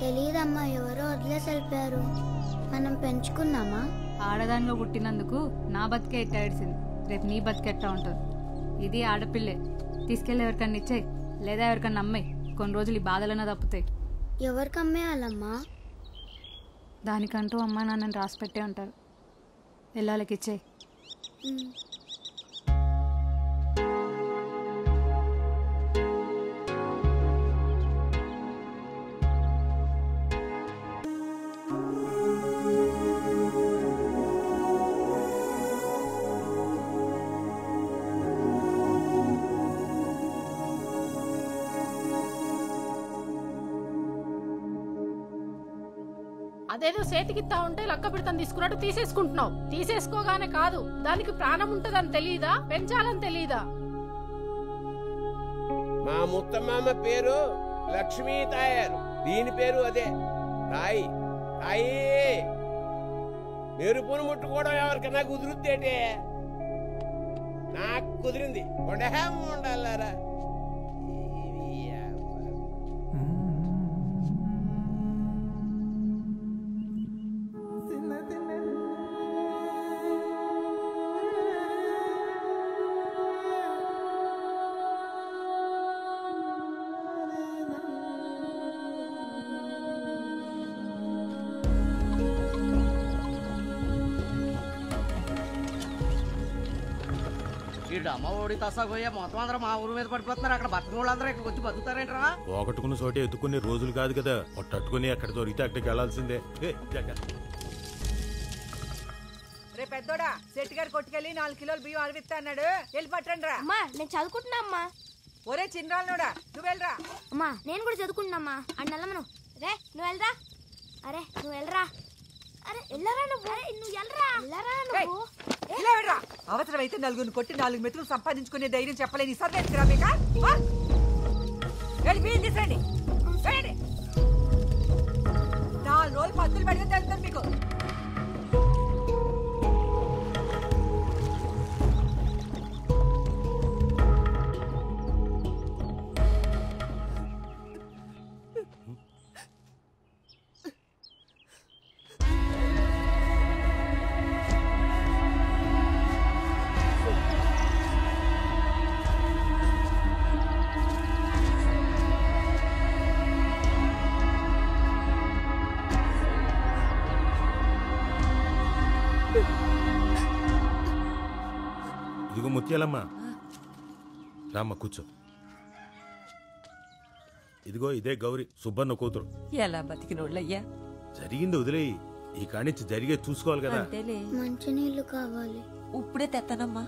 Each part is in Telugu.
తెలీదమ్మా, ఎవరో వదిలేసి వెళ్ళిపోయారు. మనం పెంచుకున్నామా? ఆడదానిలో పుట్టినందుకు నా బతికే ఎట్టాడిసింది, రేపు నీ బతికెట్టా ఉంటుంది. ఇది ఆడపిల్లే. తీసుకెళ్ళి ఎవరికన్నా ఇచ్చేయి, లేదా ఎవరికన్నా అమ్మాయి. కొన్ని రోజులు ఈ బాధలన్నా తప్పుతాయి. ఎవరికి అమ్మేయాలమ్మా? దానికంటూ అమ్మా నాన్నని రాసి పెట్టే ఉంటారు. వెళ్ళాలకి ఇచ్చేయి. అదేదో చేతికిత్తా ఉంటే లక్క పెడతాను తీసుకున్నట్టు తీసేసుకుంటున్నావు. తీసేసుకోగానే కాదు, దానికి ప్రాణం ఉంటదని తెలియదా? పెంచాలని తెలియదా? మా ముత్తమామ పేరు లక్ష్మీ తాయారు, దీని పేరు అదే తాయి. తాయి మెరుపును ముట్టుకోవడం ఎవరికన్నా కుదురుద్దేటే? నాకు కుదిరింది. ఉండాలారా అమ్మ ఓడి తసాగోయే మొత్తం అందరూ మా ఊరు మీద పడిపోతున్నారు. అక్కడ బతుకున్న వాళ్ళందరూ ఇక్కడ వచ్చి బతుకుతారేంట్రా? పోగొట్టుకున్న చోటే ఎత్తుకునే రోజులు కాదు కదా, పట్టుకుని ఎక్కడ దొరికితే అక్కడికి వెళ్లాల్సిందే. రే పెద్దోడా, సెట్ గారు కొట్టుకెళ్ళి 4 కిలోలు బియ్యం అడిగిస్తా అన్నాడు, వెళ్ళి పట్టండి రా. అమ్మా నేను చదువుకుంటున్నా అమ్మా. ఒరే చిన్నరాళ్ళోడా, నువ్వు వెళ్ళరా. అమ్మా నేను కూడా చదువుకుంటున్నామ్మా. అన్నెల్లమను. రే నువ్వు వెళ్ళరా. అరే నువ్వు వెళ్ళరా. అరే వెళ్ళరా నువ్వు. అరే నువ్వు వెళ్ళరా. వెళ్ళరా నువ్వు. ఇలా వెళ్ళరా. అవసరమైతే 4 కొట్టి 4 మెతుకులు సంపాదించుకునే ధైర్యం చెప్పలేని సర్వేరా మీకా? వెళ్ళి బియ్యం తీసురండి. 4 రోజులు పత్తులు పెడితే తెలుస్తుంది మీకు. ఇదిగో ముత్యాలమ్మ, రామ్మ కూర్చో. ఇదిగో ఇదే గౌరీ, సుబ్బన్న కూతురు. ఎలా బతికినోళ్ళయ్యా? జరిగింది వదిలేయి, ఈ కానించి జరిగే చూసుకోవాలి కదా. మంచినీళ్ళు కావాలి. ఇప్పుడే తెస్తానమ్మా.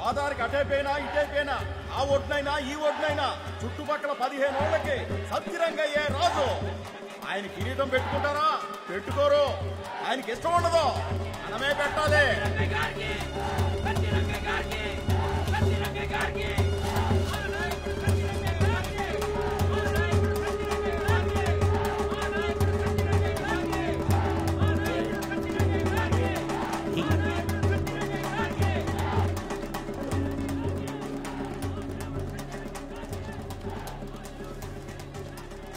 ఆధార్కి అటైపోయినా ఇటైపోయినా, ఆ ఒడ్నైనా ఈ ఒడ్నైనా చుట్టుపక్కల 15 ఏళ్లకి సత్తిరంగయ్యే రాజు. ఆయన కిరీటం పెట్టుకుంటారా? పెట్టుకోరు. ఆయనకి ఇష్టం ఉండదు, మనమే పెట్టాలి.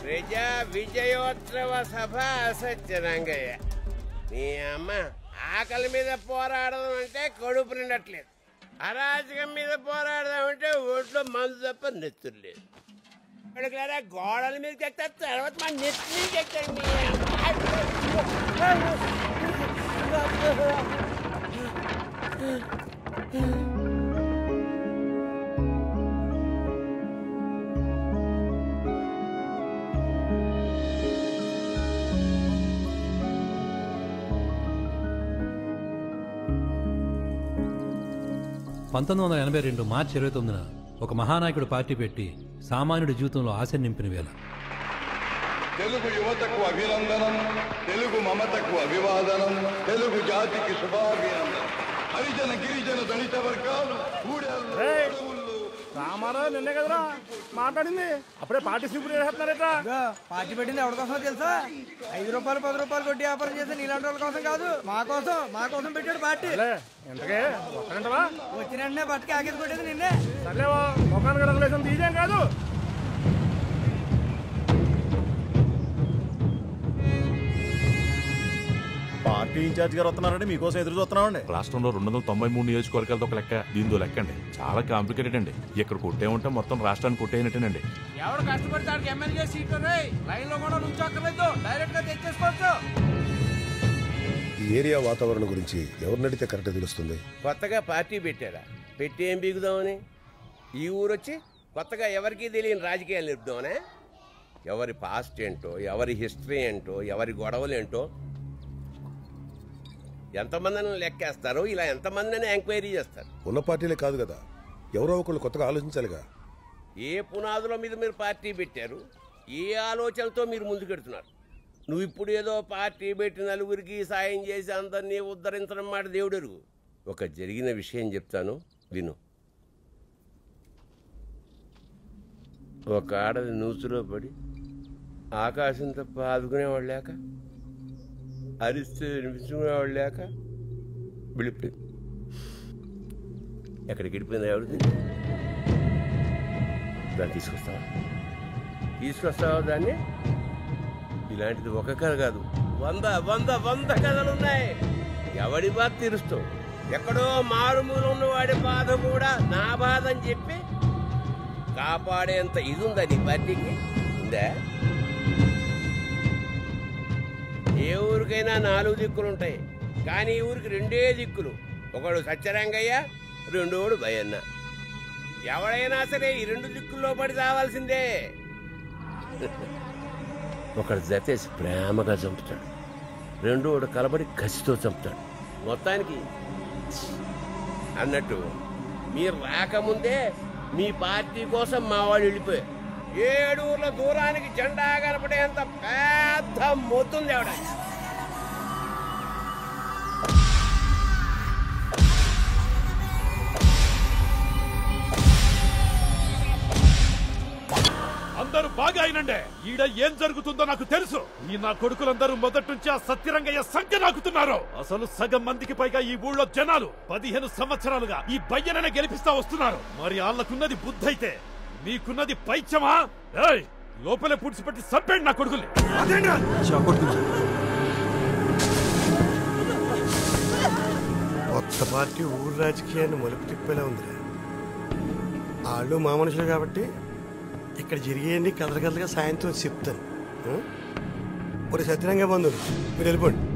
ప్రజా విజయోత్సవ సభ సత్యరంగయ్య. నీ అమ్మ ఆకలి మీద పోరాడదాం అంటే కడుపు నిండట్లేదు, అరాజకం మీద పోరాడదాం అంటే ఒంట్లో మందు తప్ప నెత్తురు లేదు. అడుగులారా గోడల మీదకి ఎక్తారు, తర్వాత మా నెత్తి మీదకి ఎక్కండి. (1982) మార్చి 29న ఒక మహానాయకుడు పార్టీ పెట్టి సామాన్యుడి జీవితంలో ఆశ నింపిన వేళ తెలుగు యువతకు అభినందనం, తెలుగు మమతకు అభివాదనం, తెలుగు జాతికి శుభాభినందనం. హరిజన గిరిజన దళిత వర్గాలు రామారావు నిన్నే కదరా మాట్లాడింది, అప్పుడే పార్టీ స్లిప్ వేస్తున్నారట. పార్టీ పెట్టింది ఎవరి కోసం తెలుసా? 5 రూపాయలు 10 రూపాయలు కొట్టి వ్యాపారం చేస్తే నీలాంటి వాళ్ళ కోసం కాదు, మా కోసం పెట్టాడు పార్టీ. ఎంతకే వస్తానంటవా? వచ్చిన వెంటనే పట్టుకి ఆకేసి కొట్టేది నిన్నే. సర్లేవా, ముఖానికి రంగులేసం తీసేం కాదు. పార్టీ ఇన్ఛార్జ్ గారు వస్తున్నారండి, మీకోసం ఎదురు చూస్తున్నామండి. రాష్ట్రంలో 293 నియోజకవర్గాలతో ఒక లెక్క, దీంతో లెక్క అండి. చాలా కాంప్లికేటెడ్ అండి. ఇక్కడ కొట్టే ఉంటే మొత్తం రాష్ట్రాన్ని కొట్టేయనట్టేనండి. ఎవరు కష్టపడతాడు ఎమ్మెల్యే సీట్ లైన్ లో కూడా నుంచోక్కర్లేదు, డైరెక్ట్ గా తెచ్చేసుకోవచ్చు. ఈ ఏరియా వాతావరణం గురించి ఎవరిని అడిగితే కరెక్ట్ తెలుస్తుంది? కొత్తగా పార్టీ పెట్టారా? పెట్టి ఏం బీగుదామని? ఈ ఊరొచ్చి కొత్తగా ఎవరికీ తెలియని రాజకీయాలు నిలుపుదామనే? ఎవరి పాస్ట్ ఏంటో, ఎవరి హిస్టరీ ఏంటో, ఎవరి గొడవలు ఏంటో ఎంతమందిని లెక్కేస్తారు, ఇలా ఎంతమందిని ఎంక్వైరీ చేస్తారు. ఉన్న పార్టీలే కాదు కదా, ఎవరో ఒకళ్ళు కొత్తగా ఆలోచించాలిగా. ఏ పునాదుల మీద మీరు పార్టీ పెట్టారు, ఏ ఆలోచనతో మీరు ముందుకెడుతున్నారు? నువ్వు ఇప్పుడు ఏదో పార్టీ పెట్టి నలుగురికి సాయం చేసి అందరినీ ఉద్ధరించడం మాట దేవుడెరుగు. ఒక జరిగిన విషయం చెప్తాను విను. ఒక ఆడది నూతులో పడి ఆకాశం తప్ప ఆదుకునేవాళ్ళు లేక, అరిస్తే వినిపించుకునేవాళ్ళు లేక విడిపోయి ఎక్కడికి వెళ్ళిపోయింది ఎవరు? దాన్ని తీసుకొస్తావా దాన్ని? ఇలాంటిది ఒక కథ కాదు, 100 కథలున్నాయి. ఎవడి బాధ తీరుస్తావు? ఎక్కడో మారుమూల ఉన్నవాడి బాధ కూడా నా బాధ అని చెప్పి కాపాడేంత ఇది ఉందా నీ పార్టీకి? ఉందా? ఏ ఊరికైనా 4 దిక్కులు ఉంటాయి, కానీ ఈ ఊరికి 2 దిక్కులు. ఒకడు సత్యరంగయ్య, రెండోడు భయన్న. ఎవడైనా సరే ఈ 2 దిక్కుల్లో పడి రావాల్సిందే. ఒకడు జతేసి ప్రేమగా చంపుతాడు, రెండోడు కలబడి కసితో చంపుతాడు. మొత్తానికి అన్నట్టు మీరు రాకముందే మీ పార్టీ కోసం మా వాళ్ళు వెళ్ళిపోయారు. 7 ఊర్ల దూరానికి జెండా కనపడేంత పెద్ద మొత్తుంది ఆవిడ. అందరూ బాగా అయినండే. ఈడ ఏం జరుగుతుందో నాకు తెలుసు. ఈ నా కొడుకులందరూ మొదటి నుంచి ఆ సత్యరంగయ్య సంఖ్య నాకుతున్నారు. అసలు సగం మందికి పైగా ఈ ఊళ్ళో జనాలు 15 సంవత్సరాలుగా ఈ బయ్యననే గెలిపిస్తా వస్తున్నారు. మరి వాళ్ళకున్నది బుద్ధి అయితే మీకున్నది పైచమా? లోపలే పుడిచిపెట్టి చంపేయండి నా కొడుకుల్ని. కొత్త పార్టీ ఊరు రాజకీయాన్ని మలుపు తిప్పేలా ఉంది. వాళ్ళు మా మనుషులు కాబట్టి ఇక్కడ జరిగేయండి కదలకదలుగా సాయంత్రం చెప్తాను. ఒక సత్యరంగా బంధువులు మీరు వెళ్ళిపోండి.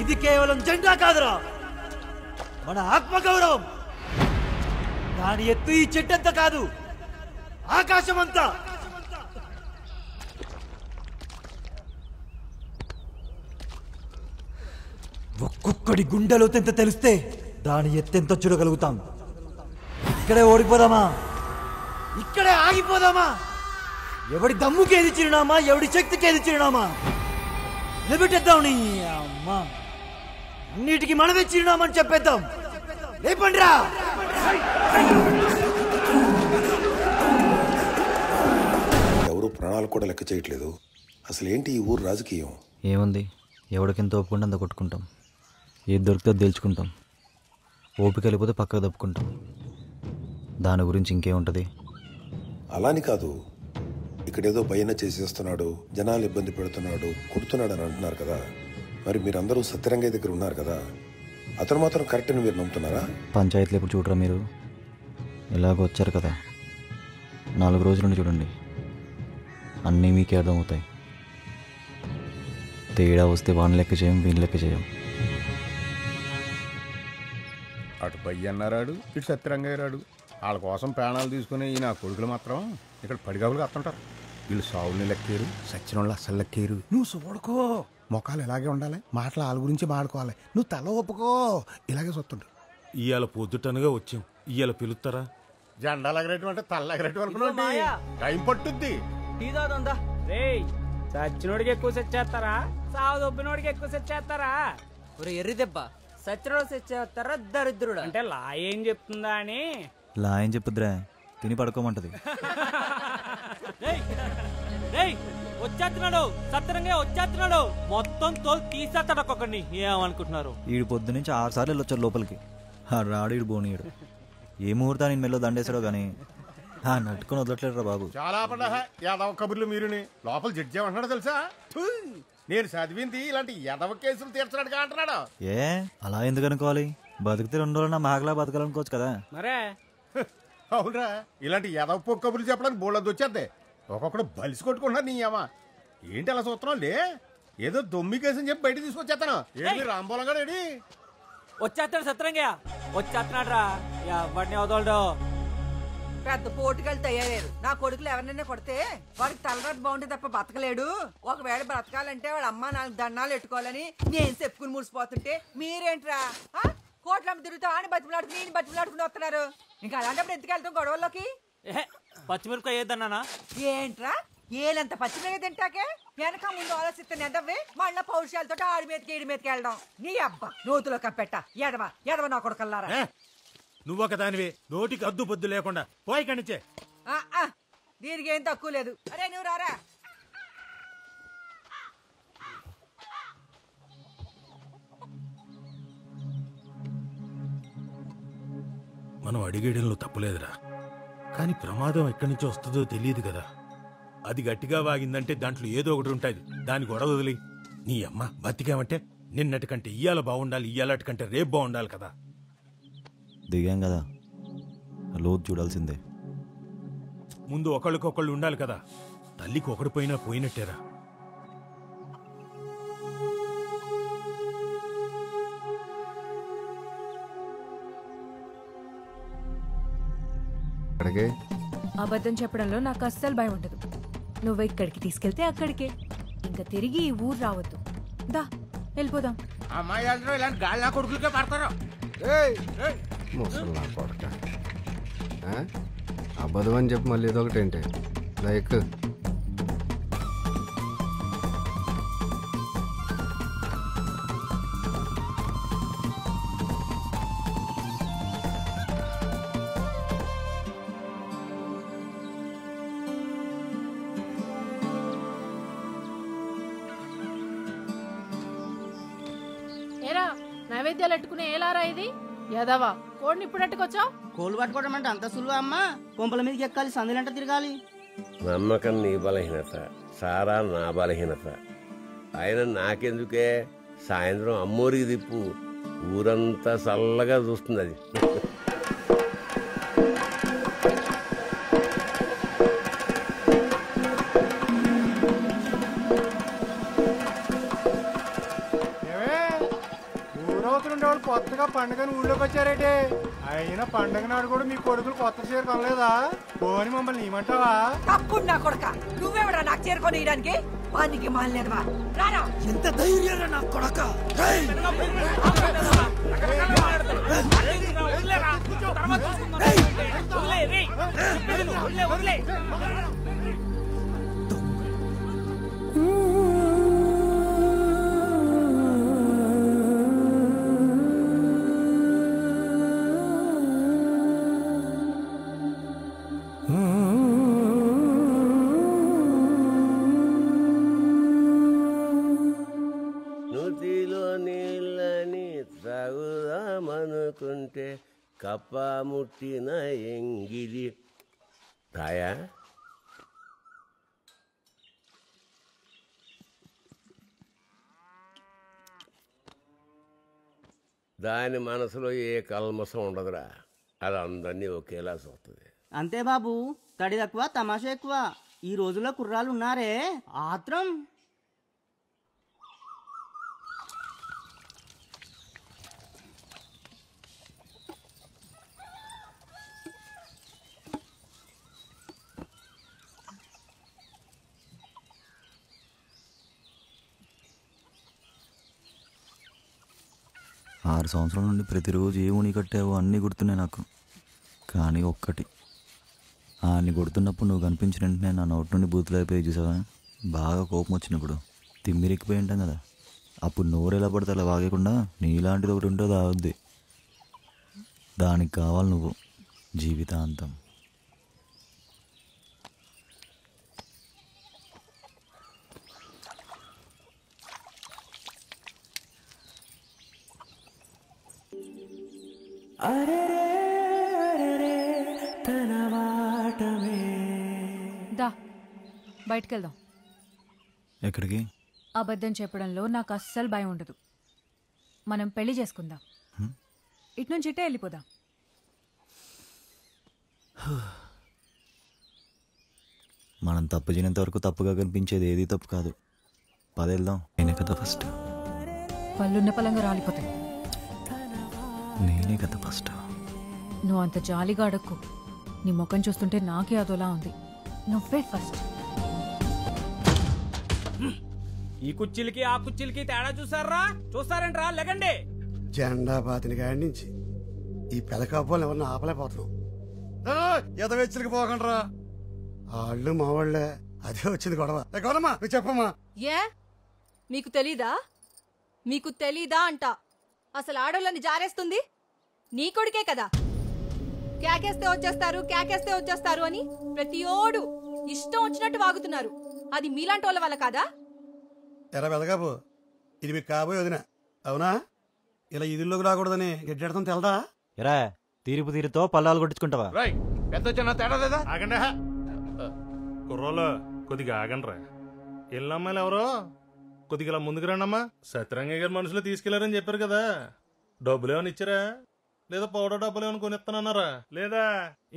ఇది కేవలం జెండా కాదురా, మన ఆత్మగౌరవం. దాని ఎత్తు ఈ చెట్టంతా కాదు, ఆకాశమంతా. ఒక్కొక్కడి గుండెలో ఎంత తెలిస్తే దాని ఎత్తెంత చూడగలుగుతాం. ఇక్కడే ఓడిపోదామా? ఇక్కడే ఆగిపోదామా? ఎవడి దమ్ముకి ఏది చిరునామా, ఎవడి శక్తికి ఏది చిరునామా? నిలబెట్టేద్దాం. నీ అమ్మా, అన్నిటికీ మనమే చిరునామని చెప్పేద్దాం. లేపండిరా. ఎవరు ప్రాణాలు కూడా లెక్క చేయట్లేదు. అసలు ఏంటి ఈ ఊరు రాజకీయం? ఏముంది, ఎవడికింత ఒప్పుకుంటే అంత కొట్టుకుంటాం. ఏది దొరికితే తెలుసుకుంటాం. ఓపిక వెళ్ళిపోతే పక్కకు తప్పుకుంటాం. దాని గురించి ఇంకేముంటుంది? అలాని కాదు, ఇక్కడేదో భయన చేసేస్తున్నాడు, జనాలు ఇబ్బంది పెడుతున్నాడు, కొడుతున్నాడు అని అంటున్నారు కదా. మరి మీరందరూ సత్యరంగయ్య దగ్గర ఉన్నారు కదా, అతను మాత్రం కరెక్ట్ అని మీరు నమ్ముతున్నారా? పంచాయతీలు ఎప్పుడు చూడరా మీరు? ఎలాగో వచ్చారు కదా, 4 రోజుల నుండి చూడండి, అన్నీ మీకే అర్థమవుతాయి. తేడా వస్తే వాడిని లెక్క చేయం, వీని లెక్క చేయం. అటు పయ్యి అన్నారాడు, ఇటు సత్యరంగయ్య రాడు. వాళ్ళ కోసం ప్రాణాలు తీసుకుని ఈ నా కొడుకులు మాత్రం ఇక్కడ పడిగావులు కత్తుంటారు. వీళ్ళు సావుల్ని లెక్కేరు సచ్చిన వాళ్ళు అస్సలు లెక్కేరు. నువ్వు చూడకో, మొఖాలు ఇలాగే ఉండాలి, మాటలు వాళ్ళ గురించి మాడుకోవాలి. నువ్వు తల ఒప్పుకో, ఇలాగే చూస్తుండు. ఇవాళ పొద్దుటనగా వచ్చాం, ఇవాళ పిలుస్తారా? జెండాలు ఎగరేయటం అంటే తల్ల ఎగరేయటం అనుకున్నా టైం పట్టుద్ది. సచ్చినోడికి ఎక్కువ సెట్ చేస్తారా, సావు దొబ్బినోడికి ఎక్కువ సెట్ చేస్తారా? ఎర్రి దెబ్బ సచ్చినోడు సెట్ చేస్తారా దరిద్రుడు అంటే లా ఏం చెప్తుందా అని. లా ఏం చెప్పుద్రా, తిని పడుకోమంటది. వచ్చేస్తున్నాడు, సత్తరంగా వచ్చేస్తున్నాడు, మొత్తం తోలు తీసేస్తాడు ఒక్కొక్కడిని. ఏమనుకుంటున్నారు? ఈడు పొద్దు నుంచి 6 సార్లు వెళ్ళొచ్చాడు లోపలికి. రాడు ఈడు బోనీయుడు. ఏ ముహూర్తాన్ని మెల్లో దండేశాడో గానీ నట్టుకొని వదలట్లేదురా బాబు. చాలా పడ్డా యాదవ కబుర్లు మీరుని. లోపల జడ్జి ఏమంటున్నాడు తెలుసా? నేను చదివింది ఇలాంటి యాదవ కేసులు తీర్చడానికి అంటున్నాడు. ఏ అలా ఎందుకు అనుకోవాలి? బతికితే 2 రోజులు నా మాగలా బతకాలనుకోవచ్చు కదా. మరే అవునరా, ఇలాంటి యాదవ పొక్కు కబుర్లు చెప్పడానికి బోళ్ళది వచ్చేద్దే. ఒక్కొక్కడు బలిసి కొట్టుకుంటున్నారు. నీ అమ్మ ఏంటి అలా చూస్తున్నావు? లే, ఏదో దొమ్మి కేసని చెప్పి బయట తీసుకొచ్చేస్తాను. ఏంటి రాంబోలం గారు ఏడి వచ్చేస్తాడు, సత్తరంగా వచ్చేస్తున్నాడు రా. ఎవరిని వదలడు. పెద్ద పోటుగాళ్ళు తయారయ్యారు. నా కొడుకులు ఎవరినైనా కొడితే వాడికి తలరాత బాగుంటే తప్ప బతకలేడు. ఒకవేళ బ్రతకాలంటే వాడు అమ్మ 4 దండాలు ఎట్టుకోవాలని నేను చెప్పుకుని మురిసిపోతుంటే మీరేంట్రా కోట్లమ్మ తిరుగుతా అని బతిమలాడుకుని నేను బతిమలాడుకుని వస్తున్నారు. ఇంకా అలాంటప్పుడు ఎందుకు వెళ్తాం గొడవల్లోకి? పచ్చిమిరపకాయ ఏదన్నానా? ఏంట్రా ఏలంత పచ్చిమిరపకాయ తింటాకే వెనక ముందు ఆలోచిస్తే నెదవ్వి మళ్ళీ పౌరుషాలతో ఆడి మీదకి ఈడి మీదకి వెళ్ళడం. నీ అబ్బా నూతులో కప్పెట్ట ఎదవా ఎదవ నా కొడుకల్లారా. నువ్వొక దానివి, నోటికి అద్దు పొద్దు లేకుండా పోయి కనిచ్చే. దీనికి ఏం తక్కువ లేదు. అరే నువ్వు రారా. మనం అడిగేయడంలో తప్పులేదురా, కానీ ప్రమాదం ఎక్కడి నుంచి వస్తుందో తెలియదు కదా. అది గట్టిగా వాగిందంటే దాంట్లో ఏదో ఒకటి ఉంటుంది. దాని గొడవ వదిలి నీ అమ్మ బతికామంటే నిన్నటి కంటే ఇయ్యాల బాగుండాలి, ఇయ్యాలటి కంటే రేపు బాగుండాలి కదా. దిగాం కదా, లోతు చూడాల్సిందే. ముందు ఒకళ్ళకొకళ్ళు ఉండాలి కదా. తల్లికి ఒకడు పోయినా పోయినట్టేరా. అబద్ధం చెప్పడంలో నాకు అస్సలు భయం ఉండదు. నువ్వు ఇక్కడికి తీసుకెళ్తే అక్కడికే, ఇంకా తిరిగి ఈ ఊరు రావద్దు. దా వెళ్ళిపోదాం. అమ్మాయి అందరూ ఇలాంటి గాలి నా కొడుకులకే పడతారు. ముసలి నా కొడక అబద్ధం అని చెప్పి మళ్ళీ ఇదొకటి ఏంటి లైక్ ఏరా నైవేద్యాలు పెట్టుకునే ఏలారా ఇది? యదవా కోడిని ఇప్పుడు ఎట్టుకొచ్చావు? కోళ్ళు పట్టుకోవడం అంటే అంత సులువా అమ్మా? కొంపల మీదకి ఎక్కాలి, సందులంట తిరగాలి. నమ్మకం నీ బలహీనత, సారా నా బలహీనత. ఆయన నాకెందుకే, సాయంత్రం అమ్మోరికి తిప్పు, ఊరంతా చల్లగా చూస్తుంది అది. ఊరవుతుండేవాళ్ళు కొత్తగా పండుగని ఊళ్ళోకి వచ్చారేటే. అయినా పండుగ నాడు కూడా మీ కొడుకులు కొత్త చీర కొనలేదా? పోని మమ్మల్ని ఏమంటావా? తప్పుడు నా కొడక, నువ్వెవడా నాకు చేరుకొని ఇయడానికి? వానికి మాలేదవా రారా. ఎంత ధైర్యం నా కొడక. నూతిలో నీళ్ళని తాగుదామనుకుంటే కప్ప ముట్టిన ఎంగిలి తాయా. దాని మనసులో ఏ కల్మసం ఉండదురా. అది అందరినీ ఒకేలా చూస్తుంది. అంతే బాబు, తడి తక్కువ తమాషా ఎక్కువ. ఈ రోజుల్లో కుర్రాళ్ళు ఉన్నారే ఆత్రం. 6 సంవత్సరాల నుండి ప్రతిరోజు ఏ ఉని కట్టావో అన్నీ గుర్తున్నాయి నాకు. కానీ ఒక్కటి, అన్ని కొడుతున్నప్పుడు నువ్వు కనిపించిన వెంటనే నా నోటి నుండి బూతులు అయిపోయి చూసావా? బాగా కోపం వచ్చినప్పుడు తిమ్మిరెక్కిపోయి ఉంటాం కదా, అప్పుడు నోరు ఎలా పడితే అలా వాగకుండా నీలాంటిది ఒకటి ఉంటుందో అవుద్ది. దానికి కావాలి నువ్వు జీవితాంతం. దా బయటకెళ్దాం. ఎక్కడికి? అబద్ధం చెప్పడంలో నాకు అస్సలు భయం ఉండదు. మనం పెళ్లి చేసుకుందాం. ఇటు నుంచి ఇట్టే వెళ్ళిపోదాం. మనం తప్పు చేయనంత వరకు తప్పుగా కనిపించేది ఏది తప్పు కాదు. పదేళ్దాం. నేనే కదా ఫస్ట్. పళ్ళున్న పలంగా రాలిపోతాయి. నేనే కదా ఫస్ట్. నువ్వు అంత జాలిగా అడక్కు. నీ ముఖం చూస్తుంటే నాకే అదోలా ఉంది. నువ్వే ఫస్ట్. ఈ కుర్చీలకి ఆ కుర్చీలకి తేడా చూసారా? చూస్తారంట్రా? లెగండి. జెండా పాతిన కాడి నుంచి ఈ పెదకాపోలు ఎవరిని ఆపలేకపోతున్నాం. ఎదవెచ్చరికి పోకండ్రా. వాళ్ళు మా వాళ్ళే. అదే వచ్చింది గొడవ. గౌరమ్మా నువ్వు చెప్పమ్మా. ఏ మీకు తెలీదా? మీకు తెలీదా అంట. అసలు ఆడోళ్ళని జారేస్తుంది నీ కొడుకే కదా. కేకేస్తే వచ్చేస్తారు, కేకేస్తే వచ్చేస్తారు అని ప్రతి ఓడు ఇష్టం వచ్చినట్టు వాగుతున్నారు. అది మీలాంటి వాళ్ళ వల్ల కాదా? ఎరా వెదగాపు, ఇది మీకు కాబోయే వదిన అవునా? ఇలా ఇదిలోకి రాకూడదని గడ్డెడతాం తెలదా? ఎరా తీరుతో పల్లాలు కొట్టించుకుంటావా? పెద్ద చిన్న తేడా లేదా? ఆగండి కుర్రోలు, కొద్దిగా ఆగండ్రా. ఎల్లమ్మాయిలు ఎవరో కొద్దిగా ఇలా ముందుకు రండమ్మా. సత్యరంగయ్య గారు మనుషులు తీసుకెళ్లారని చెప్పారు కదా, డబ్బులు ఏమైనా ఇచ్చారా? లేదా పౌడర్ డబ్బులు ఏమైనా కొనిస్తానన్నారా? లేదా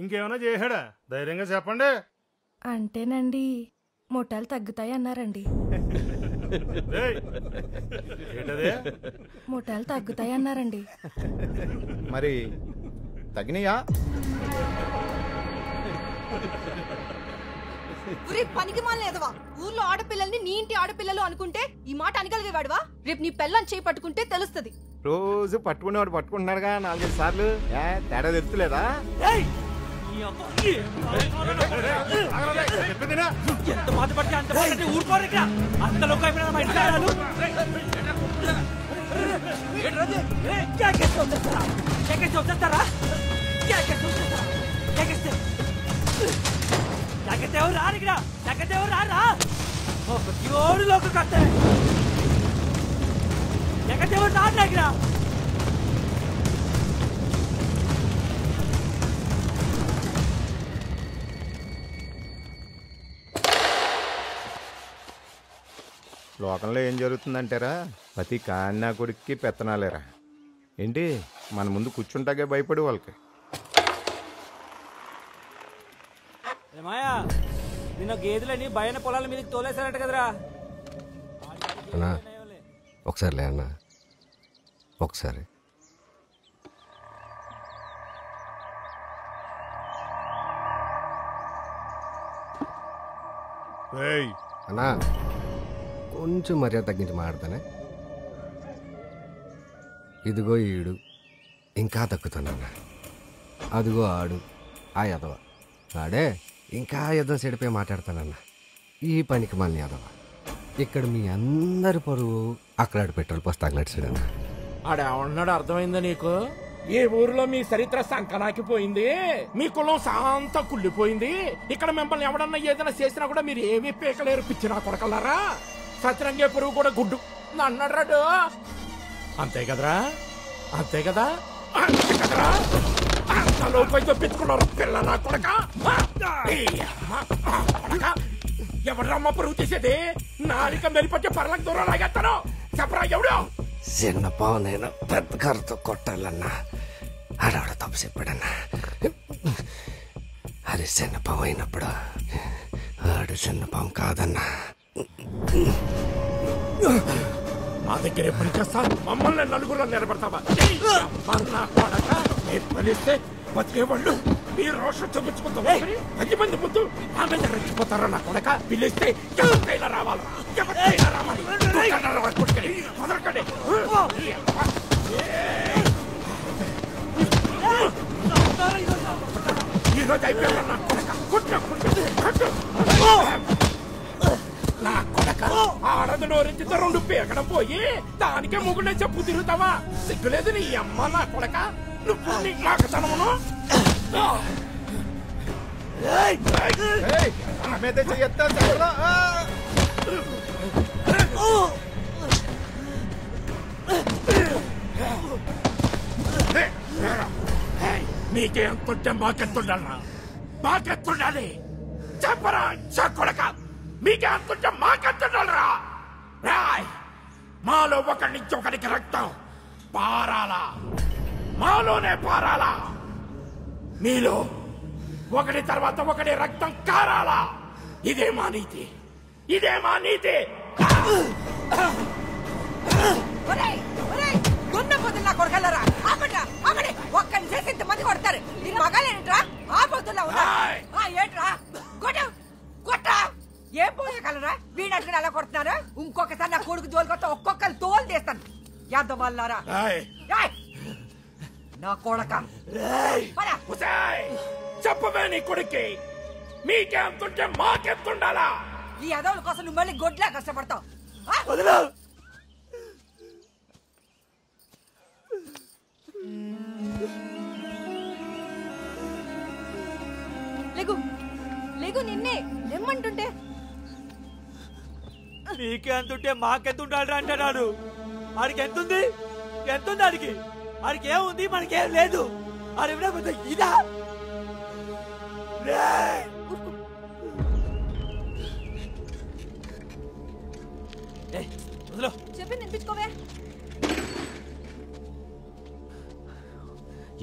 ఇంకేమైనా చేశాడా? ధైర్యంగా చెప్పండి. అంటేనండి మొట్టాలు తగ్గుతాయి అన్నారండి. ఏంటదే? మొట్టాలు తగ్గుతాయి అన్నారండి. మరి తగినయా? పనికి మాలేదవా? ఊర్లో ఆడపిల్లల్ని నీ ఇంటి ఆడపిల్లలు అనుకుంటే ఈ మాట అనగలిగేవాడువా? రేపు నీ పెళ్ళని చేయి పట్టుకుంటే తెలుస్తుంది. రోజు పట్టుకునేవాడు పట్టుకుంటున్నాడుగా 4-5 సార్లు. తేడా తెలుస్తలేదా? ఎంత బాధపడితే అంత బాధపడితే ఊరుకోరు. ఇక్కడ అంత లోకం అయిపోయినా మా ఇంట్లో ఆడాలు. ఎవరు రారు ఇక్కడ. ఎవరు రారా? ప్రతి ఓడు లోక కట్టే ఎవరు రారా ఇక్కడ. లోకంలో ఏం జరుగుతుందంటారా? ప్రతి కాన్నా కొడుక్కి పెత్తనాలేరా ఏంటి? మన ముందు కూర్చుంటాకే భయపడి వాళ్ళకి. మాయా నిన్న గేదెలని బయన పొలాల మీదకి తోలేశారట కదరా? అన్నా ఒకసారి లే అన్నా, ఒకసారి. అన్నా కొంచెం మర్యాద తగ్గించి మాట్లాడతానే. ఇదిగో ఈడు ఇంకా తక్కుతానన్నా. అదిగో ఆడు ఆ యదవ ఆడే ఇంకా యుద్ధం చెడిపోయి మాట్లాడతానన్నా. ఈ పనికి మళ్ళీ యదవ ఇక్కడ మీ అందరి పరువు అక్కడ పెట్రోల్ పోసి తగలట్టాడన్నా. ఆడేమన్నాడు అర్థమైందా నీకు? ఏ ఊరిలో మీ చరిత్ర సంకనాకిపోయింది, మీ కులం శాంత కుళ్ళిపోయింది. ఇక్కడ మిమ్మల్ని ఎవడన్నా ఏదైనా చేసినా కూడా మీరు ఏమీ పీకలేరు. పిచ్చినా కొడకల్లారా. సత్రంగే పురుగు కూడా గుడ్డు అన్నాడు. అంతే కదరా? అంతే కదా? అంతే కదరా? అంత లోపైతే పెట్టుకున్నారు పిల్లల కొడక. ఎవడమ్మా పరుగు తీసేది? నాలిక మెలిపట్టి పర్లకు దూరం లాగేస్తాను. చెప్పరా ఎవడు? చిన్న పావునైనా పెద్ద కర్రతో కొట్టాలన్నా ఆడవాడ తప్పు చెప్పాడన్నా. అది చిన్న పావు అయినప్పుడు ఆడు చిన్న పాము కాదన్నా. మా దగ్గర పని చేస్తా మమ్మల్ని నలుగురు నిలబడతావా? పిలిస్తే బతికేవాళ్ళు మీ రోషం చూపించుకుంటాం. 10 మంది ముందు ఆ మీద రెచ్చిపోతారా నా కొడక? పిలిస్తే ఎవరికైనా రావాలి, ఎవరికైనా రావాలి. వదలకండి. ఈరోజు అయిపోయాడు నా కొడక. కొట్టు, కొట్టు. నా కొడక ఆడదు నోరెత్తితో 2 పీకడం పోయి దానికే ముగ్గునే చెప్పు తిరుగుతావా? సిగ్గులేదు నీ అమ్మ నా కొడక. నువ్వు నీ మాకతనమును నీకే ఎంతుంటే మాకెత్తుండాలరా? మాకెత్తుండాలి చెప్పరా కొడక. మీకే ఎంతుంటే మాకెత్తుండాలరా? రాయ్ మాలో ఒకరి నుంచి ఒకరికి రక్తం పారాలా, మాలోనే పారాలా. మీలో ఒకటి తర్వాత ఒకటి రక్తం కారాలా. ఇదే మా నీతి, ఇదే మా నీతి. నా కొడకల్లరా ఒక్కడిని చేసి ఇంతమంది కొడతారు. మీరు మగాలేంట్రా? ఆపోతున్నా ఏంట్రా? కొట్టా ఏం పోయే కలరా? వీడట్టుకుని అలా కొడుతున్నారు. ఇంకొకసారి నా కొడుకు జోలికొత్త ఒక్కొక్కరు తోలు తీస్తాను. యాదవ్ వల్లారా నా కొడక. చెప్పవే నీ కొడుక్కి మీకెంతుంటే మాకెంతుండాలా? ఈ యాదవుల కోసం నువ్వు మళ్ళీ గొడ్లా కష్టపడతావు. లేగు లేగు, నిన్నే లెమ్మంటుంటే. నీకే అంతుంటే మాకెంతుంటాడు అంటున్నాడు. ఆడికి ఎంతుంది? ఎంతుంది ఆడికి? ఆడికి ఏముంది? మనకేం లేదు. ఆడి ఇదా చెప్పి నింపించుకోవే.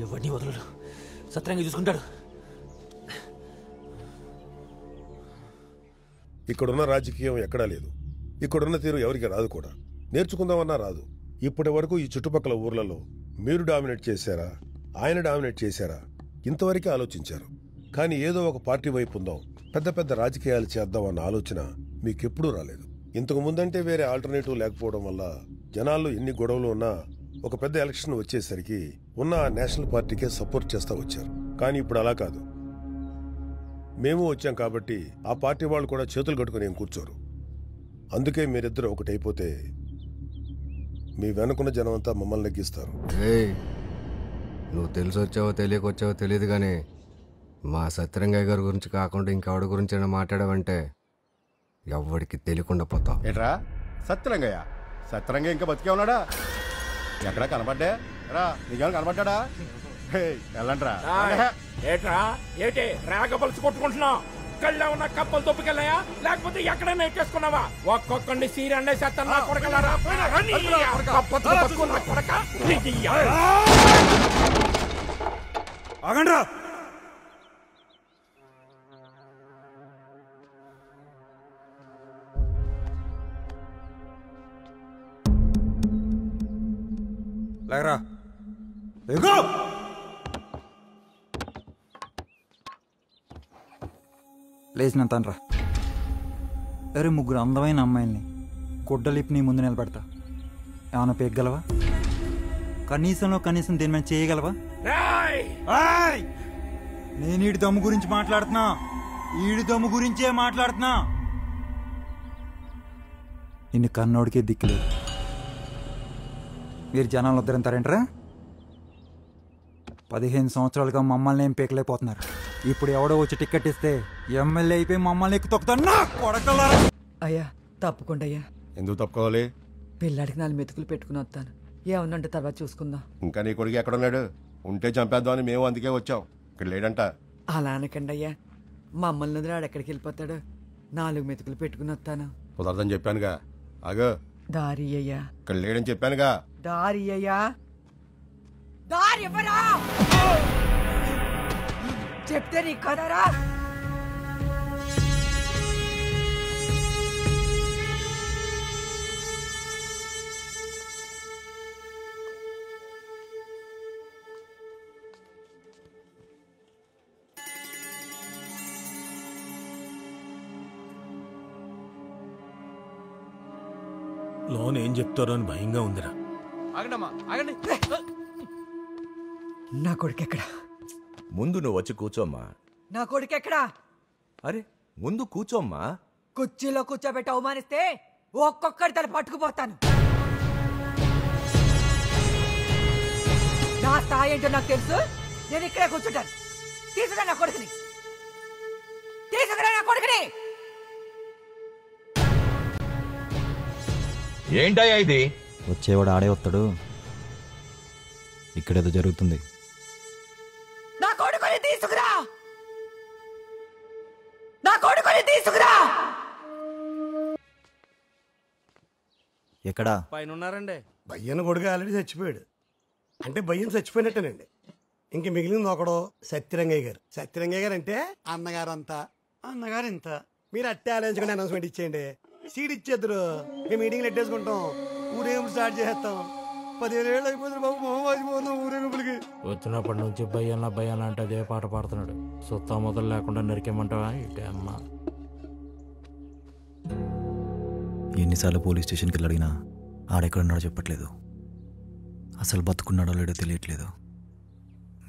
ఎవరిని వదలడు, సత్రంగా చూసుకుంటాడు. ఇక్కడున్న రాజకీయం ఎక్కడా లేదు. ఇక్కడున్న తీరు ఎవరికి రాదు కూడా. నేర్చుకుందామన్నా రాదు. ఇప్పటి వరకు ఈ చుట్టుపక్కల ఊర్లలో మీరు డామినేట్ చేశారా, ఆయన డామినేట్ చేశారా, ఇంతవరకే ఆలోచించారు. కానీ ఏదో ఒక పార్టీ వైపు ఉందాం, పెద్ద పెద్ద రాజకీయాలు చేద్దాం అన్న ఆలోచన మీకెప్పుడూ రాలేదు. ఇంతకు ముందంటే వేరే ఆల్టర్నేటివ్ లేకపోవడం వల్ల జనాల్లో ఎన్ని గొడవలు ఉన్నా ఒక పెద్ద ఎలక్షన్ వచ్చేసరికి ఉన్న ఆ నేషనల్ పార్టీకే సపోర్ట్ చేస్తా వచ్చారు. కానీ ఇప్పుడు అలా కాదు. మేము వచ్చాం కాబట్టి ఆ పార్టీ వాళ్ళు కూడా చేతులు కట్టుకుని ఏం కూర్చోరు. అందుకే మీరిద్దరు ఒకటైపోతే మీ వెనుకున్న జనం అంతా మమ్మల్ని నెగ్గిస్తారు. నువ్వు తెలిసి వచ్చావో తెలియకొచ్చావో తెలియదు కానీ మా సత్యరంగయ్య గారి గురించి కాకుండా ఇంకెవడి గురించి మాట్లాడావంటే ఎవడికి తెలియకుండా పోతావు. ఏట్రా సత్యరంగయ్య? సత్యరంగయ్య ఇంకా బతికే ఉన్నాడా? ఎక్కడా కనబడ్డా రా? నీకేమైనా కనబడ్డా? వెళ్ళండ్రా. ఏట్రా ఏటి రాగపలుసు కొట్టుకుంటున్నావు? కళ్ళ ఉన్న కప్పలు తొప్పుకెళ్ళాయా లేకపోతే ఎక్కడైనా ఎక్కేసుకున్నావా? ఒక్కొక్కడిని సీరండే చేస్తాను నా కొడకలారా. ఆగండ్రా. లేకరా లేకో. లేచినంతనరా. అరే ముగ్గురు అందమైన అమ్మాయిల్ని గుడ్డలిప్పి నీ ముందు నిలబెడతా. ఏమైనా పెగ్గలవా? కనీసంలో కనీసం దేని మీద చేయగలవా? నేను ఈడి దమ్ము గురించి మాట్లాడుతున్నా. ఈడి దమ్ము గురించే మాట్లాడుతున్నా. నిన్ను కన్నోడికే దిక్కులేదు. మీరు జనాలు వద్దరంటారేంట్రా? 15 సంవత్సరాలుగా మమ్మల్ని ఏం పీకలేకపోతున్నారు. ఇప్పుడు ఎవడో వచ్చి టికెట్ ఇస్తే ఎమ్మెల్యే అయిపోయి మమ్మల్ని ఎక్కు తొక్కుతాను. అయ్యా తప్పకుండా అయ్యా. ఎందుకు తప్పుకోవాలి? పిల్లాడికి 4 మెతుకులు పెట్టుకుని వస్తాను. ఏమన్నంటే తర్వాత చూసుకుందాం. ఇంకా నీ కొడుకు ఎక్కడున్నాడు? ఉంటే చంపేద్దాం అని మేము అందుకే వచ్చాం. ఇక్కడ లేడంట. అలా అనకండి అయ్యా. మమ్మల్ని వదిలాడు ఎక్కడికి వెళ్ళిపోతాడు? 4 మెతుకులు పెట్టుకుని వస్తాను. కుదరదని చెప్పానుగా. ఆగో దారి అయ్యా. ఇక్కడ లేడని చెప్పానుగా. దారి అయ్యా. దారి ఇవ్వరా? చెప్తే నీ కదరా? లోన్ ఏం చెప్తారో అని భయంగా ఉందిరా. నా కొడుకు ఎక్కడ? ముందు నువ్వు వచ్చి కూర్చోమ్మా. నా కొడుకు ఎక్కడా? అరే ముందు కూర్చోమ్మా. కుర్చీలో కూర్చోబెట్టి అవమానిస్తే ఒక్కొక్కడి తల పట్టుకుపోతాను. నా స్థాయి ఏంటో నాకు తెలుసు. నేను ఇక్కడే కూర్చుంటాను. తీసుకురా నా కొడుకుని, తీసుకురా నా కొడుకుని. ఏంటయ్యా ఇది? వచ్చేవాడు ఆడే వస్తాడు. ఇక్కడేదో జరుగుతుంది. నా కొడుకుని తీసుకురా, నా కొడుకుని తీసుకురా. ఎక్కడా? పైన ఉన్నారండి. భయ్యన కొడుకు ఆల్రెడీ చచ్చిపోయాడు. అంటే భయ్యం చచ్చిపోయినట్టేనండి. ఇంక మిగిలింది ఒకడు సత్యరంగయ్య గారు. సత్యరంగయ్య గారు అంటే అన్నగారు అంతా, అన్నగారు ఇంత. మీరు అట్టే ఆలోచించుకుని అనౌన్స్మెంట్ ఇచ్చేయండి. సీడ్ ఇచ్చేద్దరు. మేము మీటింగ్లు ఎట్టేసుకుంటాం. ఊరేగింపు స్టార్ట్ చేసేస్తాం. 10,000 ఏళ్ళు అయిపోతుంది బాబు. మొహం వాసిపోతున్నాం ఊరేగింపులకి. వచ్చినప్పటి నుంచి భయ్యన్న భయ్యన్న అంటే అదే పాట పాడుతున్నాడు. సుత్తా మొదలు లేకుండా నరికేమంటావా ఇటే అమ్మ. ఎన్నిసార్లు పోలీస్ స్టేషన్కి వెళ్ళి అడిగినా ఆడెక్కడున్నాడో చెప్పట్లేదు. అసలు బతుకున్నాడో లేడో తెలియట్లేదు.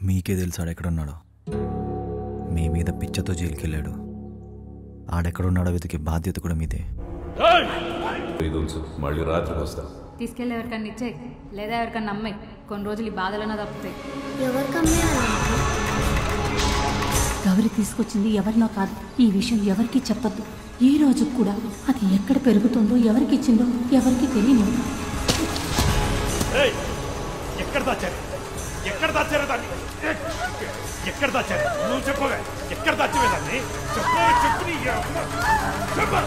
మీకే తెలుసు ఆడెక్కడున్నాడో. మీ మీద పిచ్చతో జైలుకి వెళ్ళాడు. ఆడెక్కడున్నాడో వెతికే బాధ్యత కూడా మీదే. మళ్ళీ రాత్రికి వస్తా. తీసుకెళ్ళి ఎవరికన్నా ఇచ్చే, లేదా ఎవరికన్నా అమ్మాయి. కొన్ని రోజులు ఈ బాధలన్నా తప్పుతాయి. గౌరి తీసుకొచ్చింది ఎవరినో కాదు. ఈ విషయం ఎవరికి చెప్పద్దు. ఈ రోజు కూడా అది ఎక్కడ పెరుగుతుందో, ఎవరికి ఇచ్చిందో ఎవరికి తెలియదు. ఎక్కడ దాచారు? ఎక్కడ దాచారు దాన్ని? ఎక్కడ దాచారు? నువ్వు చెప్పవే. ఎక్కడ దాచవే దాన్ని? చెప్పవే. చెప్పు.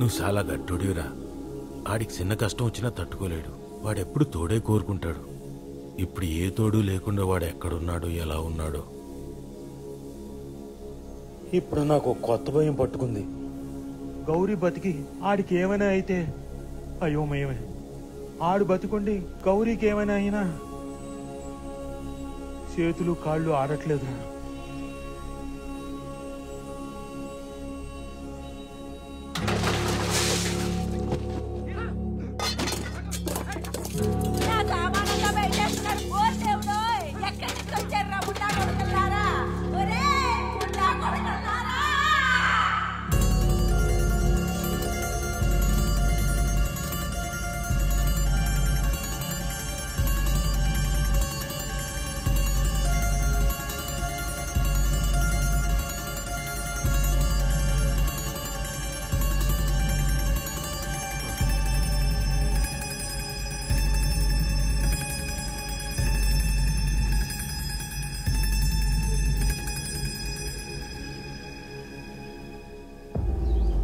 నువ్వు చాలా గట్టుడిరా. ఆడికి చిన్న కష్టం వచ్చినా తట్టుకోలేడు. వాడెప్పుడు తోడే కోరుకుంటాడు. ఇప్పుడు ఏ తోడు లేకుండా వాడు ఎక్కడున్నాడో, ఎలా ఉన్నాడో. ఇప్పుడు నాకు కొత్త భయం పట్టుకుంది. గౌరీ బతికి ఆడికి ఏమైనా అయితే అయోమయమే. ఆడు బతికుండి గౌరీకి ఏమైనా అయినా చేతులు కాళ్ళు ఆడట్లేదురా.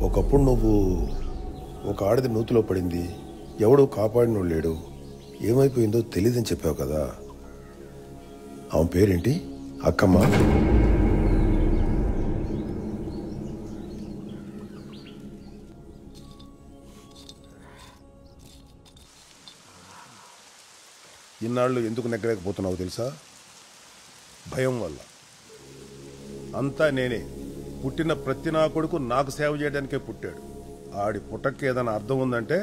ఒకప్పుడు నువ్వు ఒక ఆడది నూతిలో పడింది, ఎవడో కాపాడినోడు లేడు, ఏమైపోయిందో తెలియదని చెప్పావు కదా. ఆమె పేరేంటి? అక్కమ్మ. ఇన్నాళ్ళు ఎందుకు నెగ్గలేకపోతున్నావు తెలుసా? భయం వల్ల. అంతా నేనే. పుట్టిన ప్రతి నా కొడుకు నాకు సేవ చేయడానికే పుట్టాడు. ఆడి పుట్టకి ఏదైనా అర్థం ఉందంటే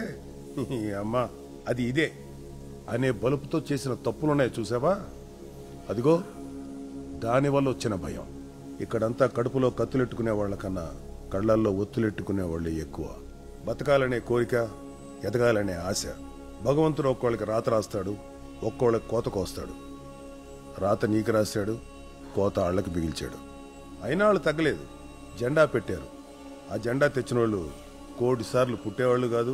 అమ్మా అది ఇదే అనే బలుపుతో చేసిన తప్పులున్నాయి చూసావా? అదిగో దానివల్ల వచ్చిన భయం. ఇక్కడంతా కడుపులో కత్తులెట్టుకునే వాళ్ళకన్నా కళ్ళల్లో ఒత్తులెట్టుకునే వాళ్ళే ఎక్కువ. బతకాలనే కోరిక, ఎదగాలనే ఆశ. భగవంతుడు ఒక్కోళ్ళకి రాత రాస్తాడు, ఒక్కోళ్ళకి కోత కోస్తాడు. రాత నీకు రాశాడు, కోత ఆళ్ళకి బిగిల్చాడు. అయినా వాళ్ళు తగ్గలేదు. జెండా పెట్టారు. ఆ జెండా తెచ్చిన వాళ్ళు 1,000,000 సార్లు పుట్టేవాళ్ళు కాదు,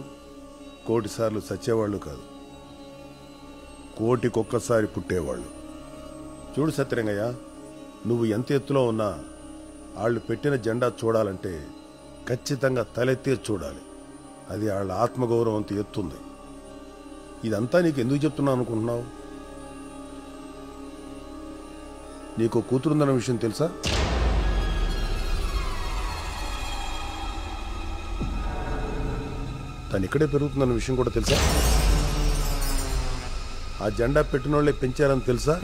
1,000,000 సార్లు చచ్చేవాళ్ళు కాదు, 1,000,000 సారి పుట్టేవాళ్ళు. చూడు సత్యరంగయ్య, నువ్వు ఎంత ఎత్తులో ఉన్నా వాళ్ళు పెట్టిన జెండా చూడాలంటే ఖచ్చితంగా తలెత్తే చూడాలి. అది వాళ్ళ ఆత్మగౌరవంతో ఎత్తుంది. ఇదంతా నీకు ఎందుకు చెప్తున్నావు అనుకుంటున్నావు? నీకు కూతురుందన్న విషయం తెలుసా? తను ఇక్కడే పెరుగుతుందన్న విషయం కూడా తెలుసా? ఆ జెండా పెట్టిన వాళ్ళే పెంచారని తెలుసా?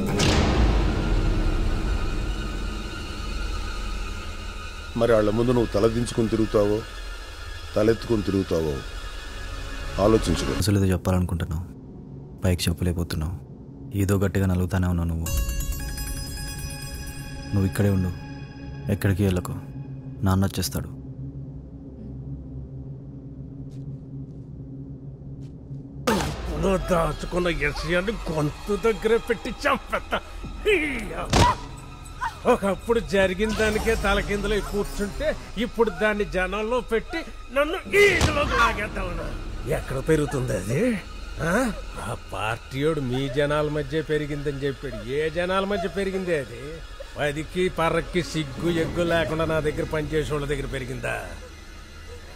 మరి వాళ్ళ ముందు నువ్వు తలదించుకొని తిరుగుతావో తలెత్తుకొని తిరుగుతావో ఆలోచించుకో. అసలు ఏదో చెప్పాలనుకుంటున్నావు, పైకి చెప్పలేకపోతున్నావు. ఏదో గట్టిగా నలుగుతానే ఉన్నావు. నువ్వు ఇక్కడే ఉండు, ఎక్కడికి వెళ్ళకు. నాన్న వచ్చేస్తాడు. దాచుకున్న విషయాన్ని గొంతు దగ్గర పెట్టి చంపేస్తా. ఒకప్పుడు జరిగిన దానికే తలకిందులో కూర్చుంటే ఇప్పుడు దాన్ని జనాల్లో పెట్టి నన్ను ఈగలోకి లాగేద్దామన్నా. ఎక్కడ పెరుగుతుంది అది? ఆ పార్టీయోడు మీ జనాల మధ్య పెరిగిందని చెప్పాడు. ఏ జనాల మధ్య పెరిగింది అది? 10కి పర్రకి సిగ్గు ఎగ్గు లేకుండా నా దగ్గర పనిచేసే వాళ్ళ దగ్గర పెరిగిందా?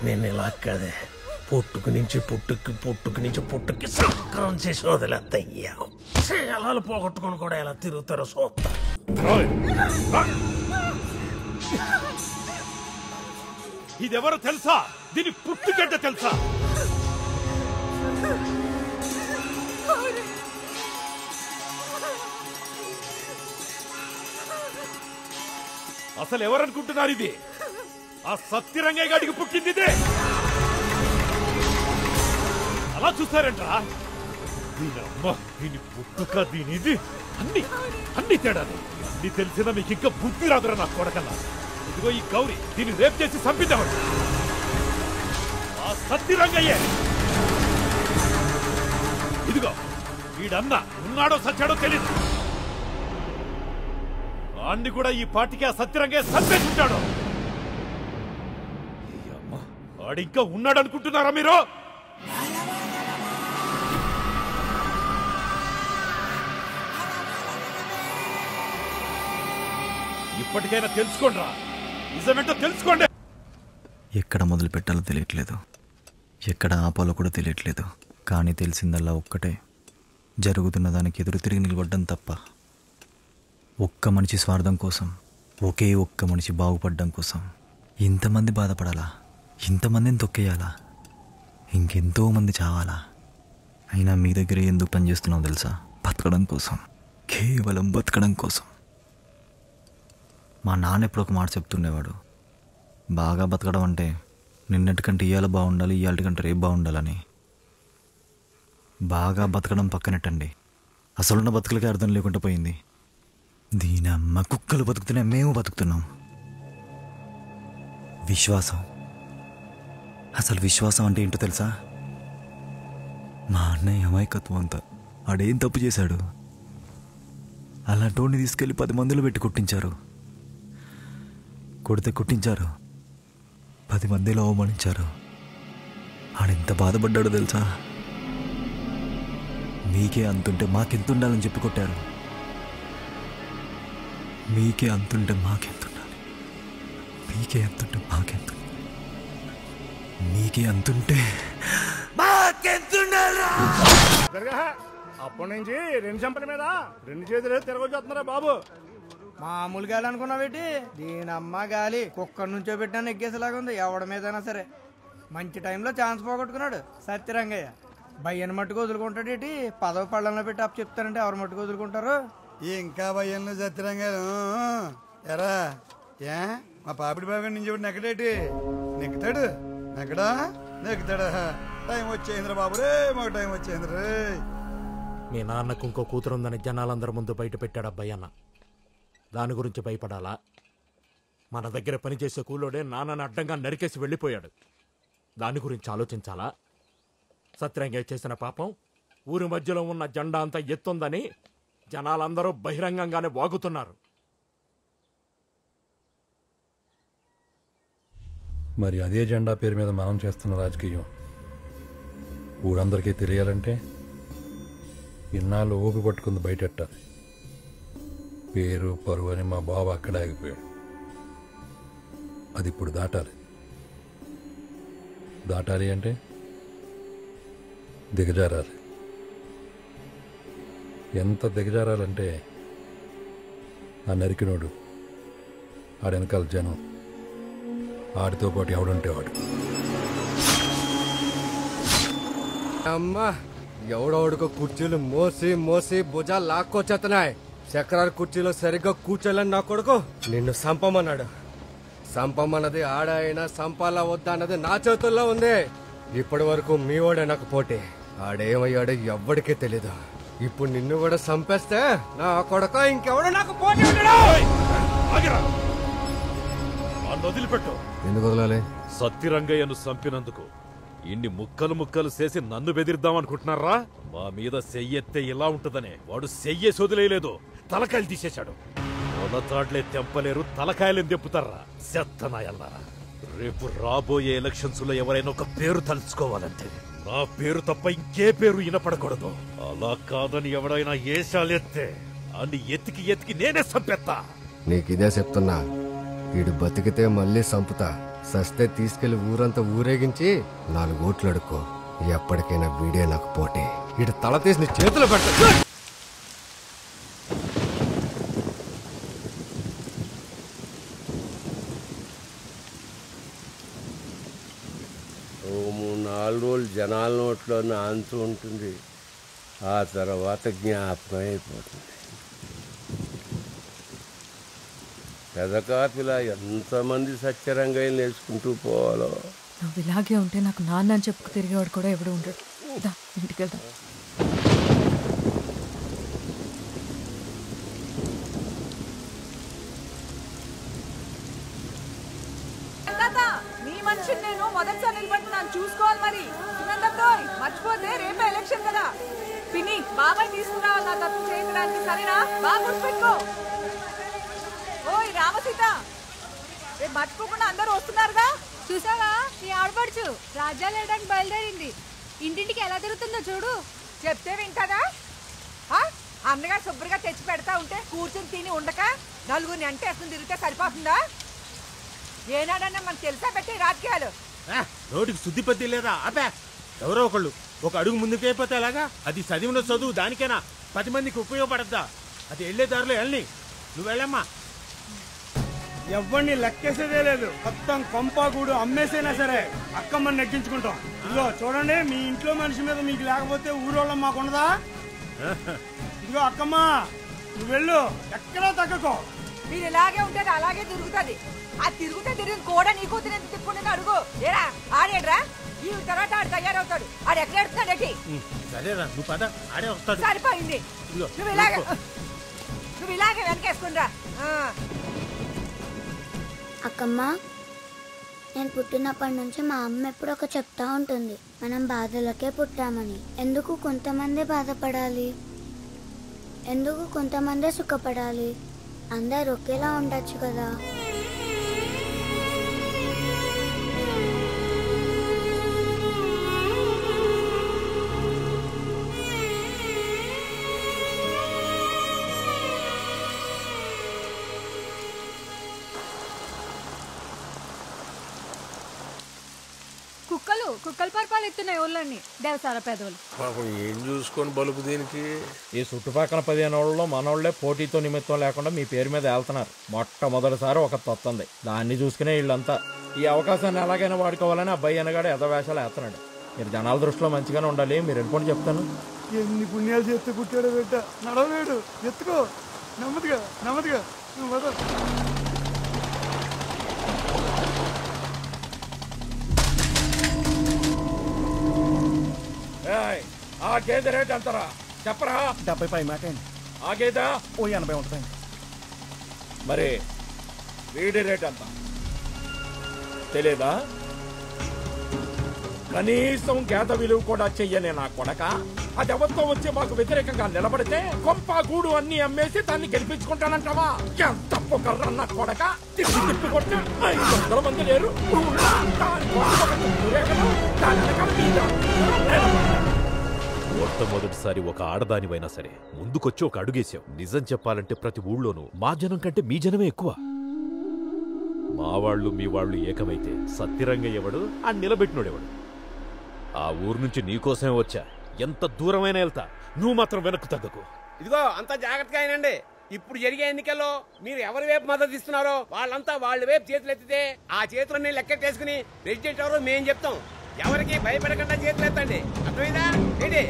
నేను ఇలా కాదే, పుట్టుకు నుంచి పుట్టుకి సంకరం చేసి వదిలేద్దయ్యా. చేయాలని పోగొట్టుకుని కూడా ఎలా తిరుగుతారో చూస్తా. ఇదెవరో తెలుసా? దీని పుట్టుగడ్డ తెలుసా? అసలు ఎవరనుకుంటున్నారు ఇది? ఆ సత్యరంగయ్య గాడికి పుట్టింది ఇదే. అలా చూస్తారంట్రా? దీనమ్మ, దీని పుట్టుక, దీనిది అన్ని తేడాలు. అన్ని తెలిసినా మీకు ఇంకా బుద్ధి రాదురా నా కొడకల్లా. ఇదిగో ఈ గౌరీ, దీన్ని రేప్ చేసి చంపిద్దామని ఆ సత్యరంగయ్యే. ఇదిగో వీడన్న ఉన్నాడో సచ్చాడో తెలీదు. అన్ని కూడా ఈ పార్టీకి ఆ సత్యరంగయ్య చంపేసుంటాడు. వాడింకా ఉన్నాడు అనుకుంటున్నారా మీరు? ఇప్పటికైనా తెలుసుకోండి, నిజమేంటో తెలుసుకోండి. ఎక్కడ మొదలు పెట్టాలో తెలియట్లేదు, ఎక్కడ ఆపాలో కూడా తెలియట్లేదు. కానీ తెలిసిందల్లా ఒక్కటే, జరుగుతున్న దానికి ఎదురు తిరిగి నిలబడ్డం తప్ప. ఒక్క మనిషి స్వార్థం కోసం, ఒకే ఒక్క మనిషి బాగుపడడం కోసం ఇంతమంది బాధపడాలా? ఇంతమందిని తొక్కేయాలా? ఇంకెంతో మంది చావాలా? అయినా మీ దగ్గర ఎందుకు పనిచేస్తున్నావు తెలుసా? బతకడం కోసం, కేవలం బతకడం కోసం. మా నాన్న ఎప్పుడు ఒక మాట చెప్తుండేవాడు, బాగా బతకడం అంటే నిన్నటికంటే ఇవాళ బాగుండాలి, ఇవాళకంటే రేపు బాగుండాలని. బాగా బతకడం పక్కనట్టండి, అసలున్న బతుకులకే అర్థం లేకుండా పోయింది. దీనమ్మ, కుక్కలు బతుకుతున్నాయి, మేము బతుకుతున్నాం. విశ్వాసం, అసలు విశ్వాసం అంటే ఏంటో తెలుసా? మా అన్నయ్య అమాయకత్వం అంతా. ఆడేం తప్పు చేశాడు? అలాంటి వాడిని తీసుకెళ్ళి 10 మందిలో పెట్టి కొట్టించారు. కొడితే కొట్టించారు, 10 మందిలో అవమానించారు. ఆడెంత బాధపడ్డాడో తెలుసా? మీకే అంతుంటే మాకెంత ఉండాలని చెప్పి కొట్టారు. మీకే అంతుంటే మాకెంత ఉండాలి, మీకే అంతుంటే మాకెంత, మీకే అంతుంటే మాకెంతుండాలి. అప్పటి నుంచి 2 చెంపల మీద 2 చేతులు తిరగొచ్చేస్తున్నారా బాబు? మామూలు గాలి అనుకున్నావేటి? దీనమ్మ గాలి కుక్కర్ నుంచో పెట్టినా ఎగ్గేసేలాగా ఉంది. ఎవడ మీదైనా సరే మంచి టైంలో ఛాన్స్ పోగొట్టుకున్నాడు సత్యరంగయ్య. భయ్యని మట్టుకు వదులుకుంటాడేటి? పదవి పళ్ళంలో పెట్టి అప్పు చెప్తారంటే ఎవరు మట్టుకు వదులుకుంటారు? ఇంకా భయ్యంలో సత్యరంగారు ఎరా ఏ మా పాపిడి బాగా నుంచి నెక్కడేటి? నెక్కుతాడు, నెక్కడా నెక్కుతాడా? టైం వచ్చేంద్ర బాబు రే, మాకు టైం వచ్చేంద్ర రే. మీ నాన్నకు ఇంకో కూతురుందని జనాలందరి ముందు బయట పెట్టాడు అబ్బాయన్న. దాని గురించి భయపడాలా? మన దగ్గర పనిచేసే కూలోడే నాన్నని అడ్డంగా నరికేసి వెళ్ళిపోయాడు. దాని గురించి ఆలోచించాలా? సత్యరంగయ్య చేసిన పాపం ఊరి మధ్యలో ఉన్న జెండా అంతా ఎత్తుందని జనాలందరూ బహిరంగంగానే వాగుతున్నారు. మరి అదే జెండా పేరు మీద మనం చేస్తున్న రాజకీయం ఊరందరికీ తెలియాలంటే ఇన్నాళ్ళు ఊపి పట్టుకుంది బయటెట్టాలి. పేరు పరువు అని మా బావ అక్కడ ఆగిపోయాడు. అది ఇప్పుడు దాటాలి. దాటాలి అంటే దిగజారాలి. ఎంత దిగజారాలంటే ఆ నరికినోడు, ఆడెనకాల జనం, ఆడితో పాటు ఎవడుంటే వాడు. అమ్మా ఎవడోడుకో కుర్చీలు మోసి మోసి భుజాలు లాక్కొచ్చేస్తున్నాయి. చక్రాల కుర్చీలో సరిగ్గా కూర్చోలేని నా కొడుకు నిన్ను సంపమన్నాడు. సంపమన్నది ఆడ అయినా సంపాలా వద్దా అన్నది నా చేతుల్లో ఉంది. ఇప్పటి వరకు మీ వాడే నాకు పోటీ. ఆడేమయ్యాడో ఎవ్వడికే తెలీదు. ఇప్పుడు నిన్ను కూడా సంపేస్తే నా కొడుక ఇంకెవడో నాకు పోటీ వదిలిపెట్టు. ఎందుకు వదలాలి? సత్యరంగయ్యను చంపినందుకు ఇన్ని ముక్కలు ముక్కలు చేసి నన్ను బెదిరిద్దామనుకుంటున్నారా? మా మీద సెయ్యెత్తే ఇలా ఉంటుందనే వాడు సెయ్యే సొదిలేయలేదు, తలకాయలు తీసేశాడు. మొలతాడ్లే తెంపలేరు, తలకాయలు తెంపుతారా చెత్తనాయల్లారా. రేపు రాబోయే ఎలక్షన్స్ లో ఎవరైనా ఒక పేరు తలుచుకోవాలంటే నా పేరు తప్ప ఇంకే పేరు వినపడకూడదు. అలా కాదని ఎవడైనా ఏషాలెత్తే అన్ని ఎతికి ఎతికి నేనే చంపేస్తా. నీకిదే చెప్తున్నా, వీడు బతికితే మళ్ళీ సంపుతా, సస్తే తీసుకెళ్లి ఊరంతా ఊరేగించి 4 ఓట్లు అడుక్కో. ఎప్పటికైనా వీడే నాకు పోటీ. వీడు తల తీసి నీ చేతిలో పెడతా. ఓ 3-4 రోజులు జనాల నోట్లో నాంతూ ఉంటుంది. ఆ తర్వాత జ్ఞాపకం అయిపోతుంది. పెదకాపిలా ఎంతమంది సత్యరంగయ్యలు నేర్చుకుంటూ పోవాలో. నువ్వు ఇలాగే ఉంటే నాకు నాన్న అని చెప్పుకు తిరిగేవాడు కూడా ఎవడు ఉండడు. ఇంటికి వెళ్దాం. నీ మనిషిని నేను మొదటిసారి నిలబడుతున్నాను, చూసుకోవాలి మరి. మర్చిపోతే రేపే ఎలక్షన్ కదా. పిన్ని బాబాయ్ తీసుకురావాలి నా తప్పు చేయడానికి, సరేనా? బాగా గుర్తుపెట్టుకో. ఓయ్ రామసీత, రేపు మర్చిపోకుండా అందరూ వస్తున్నారుగా. చూసావా నీ ఆడపడుచు రాజ్యాలు వెళ్ళడానికి బయలుదేరింది. ఇంటింటికి ఎలా తిరుగుతుందో చూడు. చెప్తే వింటాదా? అన్నగా శుభ్రంగా తెచ్చి పెడతా ఉంటే కూర్చొని తిని ఉండక నలుగురిని అంటే వేసుకుని తిరిగితే సరిపోతుందా? ఏనాడన్నా మనకు తెలుసా పెట్టి రాజకీయాలు? నోటికి శుద్ధి పద్ధి లేదా? అబ్బా, ఎవరో ఒకళ్ళు ఒక అడుగు ముందుకైపోతే ఎలాగా? అది చదివిన చదువు దానికైనా 10 మందికి ఉపయోగపడద్దా? అది వెళ్లే దారిలో వెళ్ళని. నువ్వు వెళ్ళమ్మా. ఎవరిని లెక్కేసేదే లేదు. మొత్తం కొంపాకూడు అమ్మేసైనా సరే అక్కమ్మని నెగ్గించుకుంటాం. ఇదిగో చూడండి, మీ ఇంట్లో మనిషి మీద మీకు లేకపోతే ఊరోళ్ళం మాకుండదా? ఇదిగో అక్కమ్మ, నువ్వు వెళ్ళు, ఎక్కడా తగ్గకో. మీరు ఇలాగే ఉంటే అలాగే తిరుగుతుంది. ఆ తిరుగుతే తిరిగి కూడా నీకు తినేది తిప్పుకుంటే అడుగు. ఏరా ఆడేడ్రా, ఈ తర్వాత ఆడు తయారవుతాడు. ఆడు ఎక్కడ ఎడుతున్నాడేటి? సరేరా, నువ్వు పద, ఆడే వస్తాడు. సరిపోయింది. నువ్వు ఇలాగే వెనకేసుకుంటా. అక్కమ్మ, నేను పుట్టినప్పటి నుంచి మా అమ్మ ఎప్పుడు ఒక చెప్తా ఉంటుంది, మనం బాధలకే పుట్టామని. ఎందుకు కొంతమంది బాధపడాలి? ఎందుకు కొంతమందే సుఖపడాలి? అందరు ఒకేలా ఉండొచ్చు కదా. కుక్కలు పరపాలు ఎత్తున్నాయి ఊళ్ళన్నీ దేవసాల పేదోళ్ళు. పాపం ఏం చూసుకొని బలుపు దీనికి? ఈ చుట్టుపక్కల 15 ఏళ్లలో మనోళ్లే పోటీతో నిమిత్తం లేకుండా మీ పేరు మీద వెళ్తున్నారు. మొట్టమొదటిసారి ఒక తొత్తంది, దాన్ని చూసుకునే వీళ్ళంతా ఈ అవకాశాన్ని ఎలాగైనా వాడుకోవాలని అబ్బాయి అనగాడు ఎదవేషాలు వేస్తున్నాడు. మీరు జనాల దృష్టిలో మంచిగానే ఉండాలి. మీరు వెళ్ళిపోండి చెప్తాను. ఎన్ని పుణ్యాలు చేస్తే పుట్టాడు బిడ్డ. నడవలేడు, ఎత్తుకో. నెమ్మదిగా నెమ్మదిగా నువ్వు వద. ఆ గేదె రేట్ ఎంతరా చెప్పరా? 70 పై మాట. ఆ గేదె ఓ 80 ఉంటుంది. మరి వీడి రేట్ ఎంత తెలీదా? కనీసం గేద విలువ కూడా చెయ్యనే నా కొడక. అది ఎవరితో వచ్చి మాకు వ్యతిరేకంగా నిలబడితే కొంప గూడు అన్ని అమ్మేసి దాన్ని గెలిపించుకుంటానంటావా? ఎంత పొగర్రా నా కొడక. తిప్పి కొట్టి 500 మంది లేరు. మొట్టమొదటిసారి ఒక ఆడదానివైనా సరే ముందుకొచ్చి ఒక అడుగేశావు. నిజం చెప్పాలంటే ప్రతి ఊళ్ళోనూ మా జనం కంటే మీ జనమే ఎక్కువ. మా వాళ్ళు మీ వాళ్ళు ఏకమైతే సత్యరంగయ్య ఎవడు, ఆ నిలబెట్టినోడెవడు? ఆ ఊరు నుంచి నీకోసమే వచ్చా. ఎంత దూరమైనా వెళ్తా, నువ్వు మాత్రం వెనక్కు తగ్గకు. ఇదిగో అంతా జాగ్రత్తగా అయినండి. ఇప్పుడు జరిగే ఎన్నికల్లో మీరు ఎవరి వైపు మద్దతు ఇస్తున్నారో వాళ్ళంతా వాళ్ళ వైపు చేతులు ఎత్తితే ఆ చేతులన్నీ లెక్కెట్టేసుకుని ప్రెసిడెంట్ ఎవరో మేం చెప్తాం. ఎవరికి భయపడకుండా చేతులు ఎత్తండి. అర్థమైందా ఏంటి?